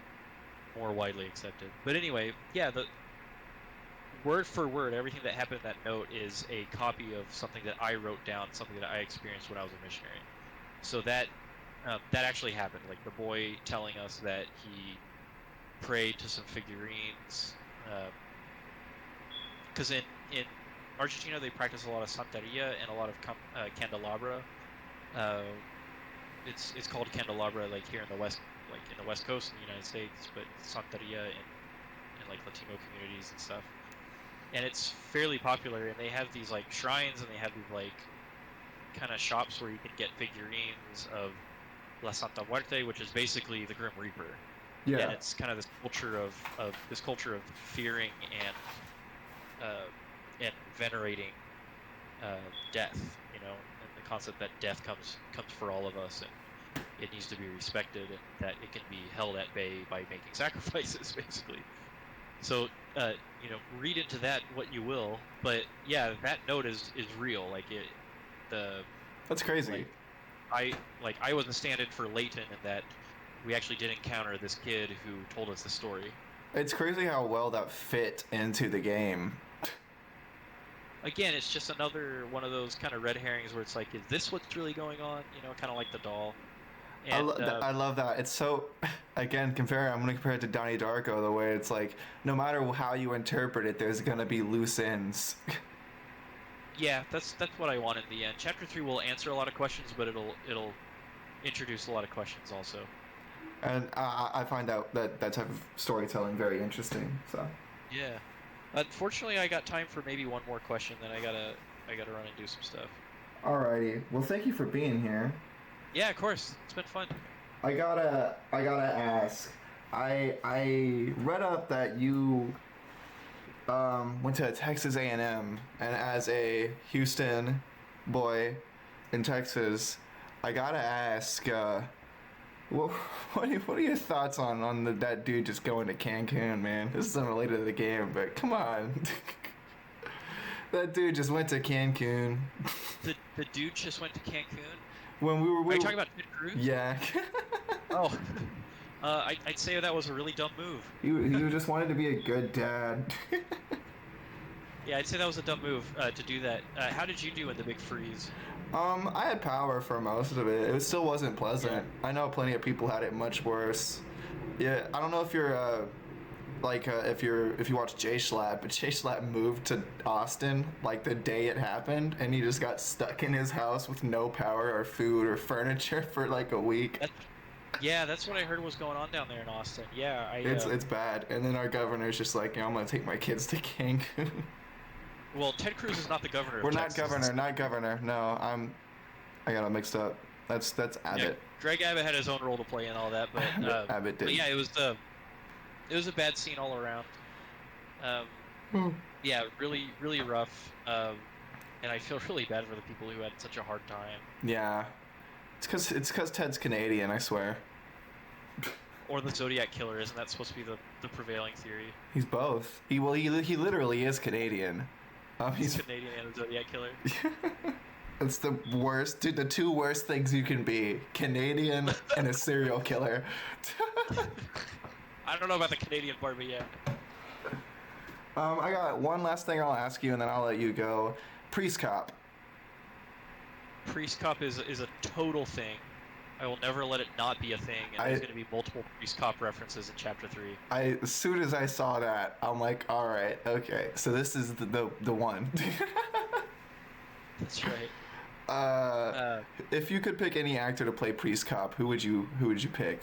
more widely accepted. But anyway, yeah, the word for word, everything that happened in that note is a copy of something that I wrote down, something that I experienced when I was a missionary. So that actually happened. Like the boy telling us that he prayed to some figurines, because in Argentina they practice a lot of Santeria and a lot of candelabra. Uh, it's called candelabra like here in the west, like in the West Coast in the United States, but Santeria in like Latino communities and stuff. And it's fairly popular, and they have these like shrines, and they have these like kind of shops where you can get figurines of La Santa Muerte, which is basically the Grim Reaper. Yeah. And it's kind of this culture of fearing and venerating death, you know, and the concept that death comes for all of us, and it needs to be respected, and that it can be held at bay by making sacrifices, basically. So, you know, read into that what you will, but yeah, that note is real. Like That's crazy. I was a stand-in for Leighton, in that we actually did encounter this kid who told us the story. It's crazy how well that fit into the game. Again, it's just another one of those kind of red herrings where it's like, is this what's really going on? You know, kind of like the doll. And I love that. It's so, again, I'm going to compare it to Donnie Darko, the way it's like, no matter how you interpret it, there's going to be loose ends. yeah, that's what I want in the end. Chapter 3 will answer a lot of questions, but it'll introduce a lot of questions also. And I find out that type of storytelling very interesting. So. Yeah. Unfortunately, I got time for maybe one more question. Then I gotta run and do some stuff. Alrighty. Well, thank you for being here. Yeah, of course. It's been fun. I gotta ask. I read up that you went to Texas A&M, and as a Houston boy in Texas, I gotta ask. What are your thoughts on that dude just going to Cancun, man? This is unrelated to the game, but come on. That dude just went to Cancun. The dude just went to Cancun? When we were... Are you talking about Ted Cruz? Yeah. Oh. I'd say that was a really dumb move. He just wanted to be a good dad. Yeah, I'd say that was a dumb move to do that. How did you do in the big freeze? I had power for most of it. It still wasn't pleasant. Yeah. I know plenty of people had it much worse. Yeah, I don't know if you're if you watch J-Schlatt, but J-Schlatt moved to Austin like the day it happened, and he just got stuck in his house with no power or food or furniture for like a week. That's what I heard was going on down there in Austin. Yeah, it's bad. And then our governor's just like, I'm gonna take my kids to Cancun. Well, Ted Cruz is not the governor. We're not governor. No, I got it mixed up. That's Abbott. Yeah, Greg Abbott had his own role to play in all that, but Abbott did. But yeah, it was a bad scene all around. Yeah, really, really rough. And I feel really bad for the people who had such a hard time. Yeah, it's because Ted's Canadian, I swear. Or the Zodiac Killer, isn't that supposed to be the prevailing theory? He's both. He literally is Canadian. He's Canadian and the Zodiac Killer. It's the worst, dude. The two worst things you can be: Canadian and a serial killer. I don't know about the Canadian part, but yeah. I got one last thing I'll ask you, and then I'll let you go. Priest Cop. Priest Cop is a total thing. I will never let it not be a thing, and there's going to be multiple Priest Cop references in Chapter 3. As soon as I saw that, I'm like, all right, okay, so this is the one. That's right. If you could pick any actor to play Priest Cop, who would you pick?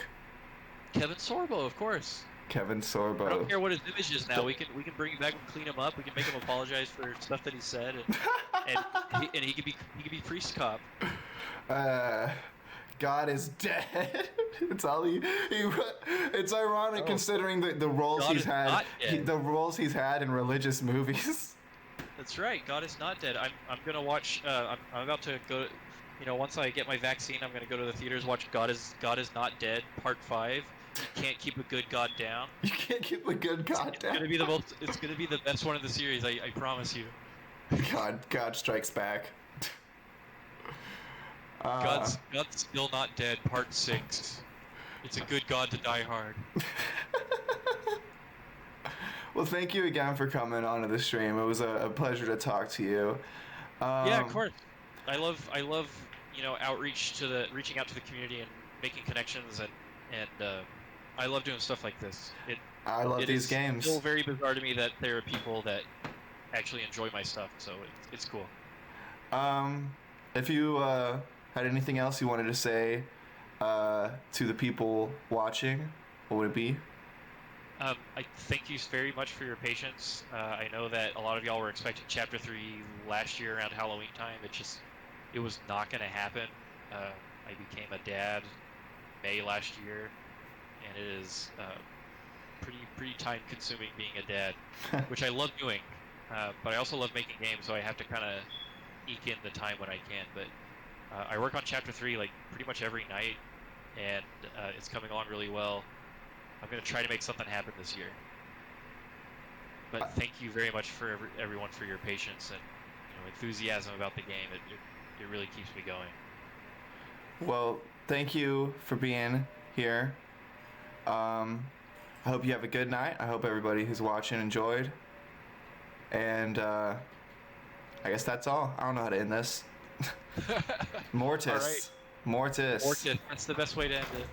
Kevin Sorbo, of course. Kevin Sorbo. I don't care what his image is now. We can bring him back and clean him up. We can make him apologize for stuff that he said, and he could be Priest Cop. God is dead. It's all he it's ironic considering the roles God he's had, the roles he's had in religious movies. That's right. God is not dead. I'm gonna watch. I'm about to go. You know, once I get my vaccine, I'm gonna go to the theaters, watch God is Not Dead Part 5. You can't keep a good God down. You can't keep a good God down. It's gonna be the best one of the series. I promise you. God Strikes Back. God's Still Not Dead Part 6. It's a good God to die hard. Well, thank you again for coming onto the stream. It was a pleasure to talk to you. Yeah, of course. I love reaching out to the community and making connections, and I love doing stuff like this. I love these games. It's still very bizarre to me that there are people that actually enjoy my stuff, so it's cool. If you had anything else you wanted to say to the people watching, what would it be? I thank you very much for your patience. I know that a lot of y'all were expecting Chapter 3 last year around Halloween time. It was not going to happen. I became a dad May last year, and it is pretty time-consuming being a dad, which I love doing. But I also love making games, so I have to kind of eke in the time when I can. But I work on Chapter 3 like pretty much every night, and it's coming along really well. I'm going to try to make something happen this year. But thank you very much for everyone for your patience and enthusiasm about the game. It really keeps me going. Well, thank you for being here. I hope you have a good night. I hope everybody who's watching enjoyed. And I guess that's all. I don't know how to end this. Mortis. All right. Mortis. Mortis. That's the best way to end it.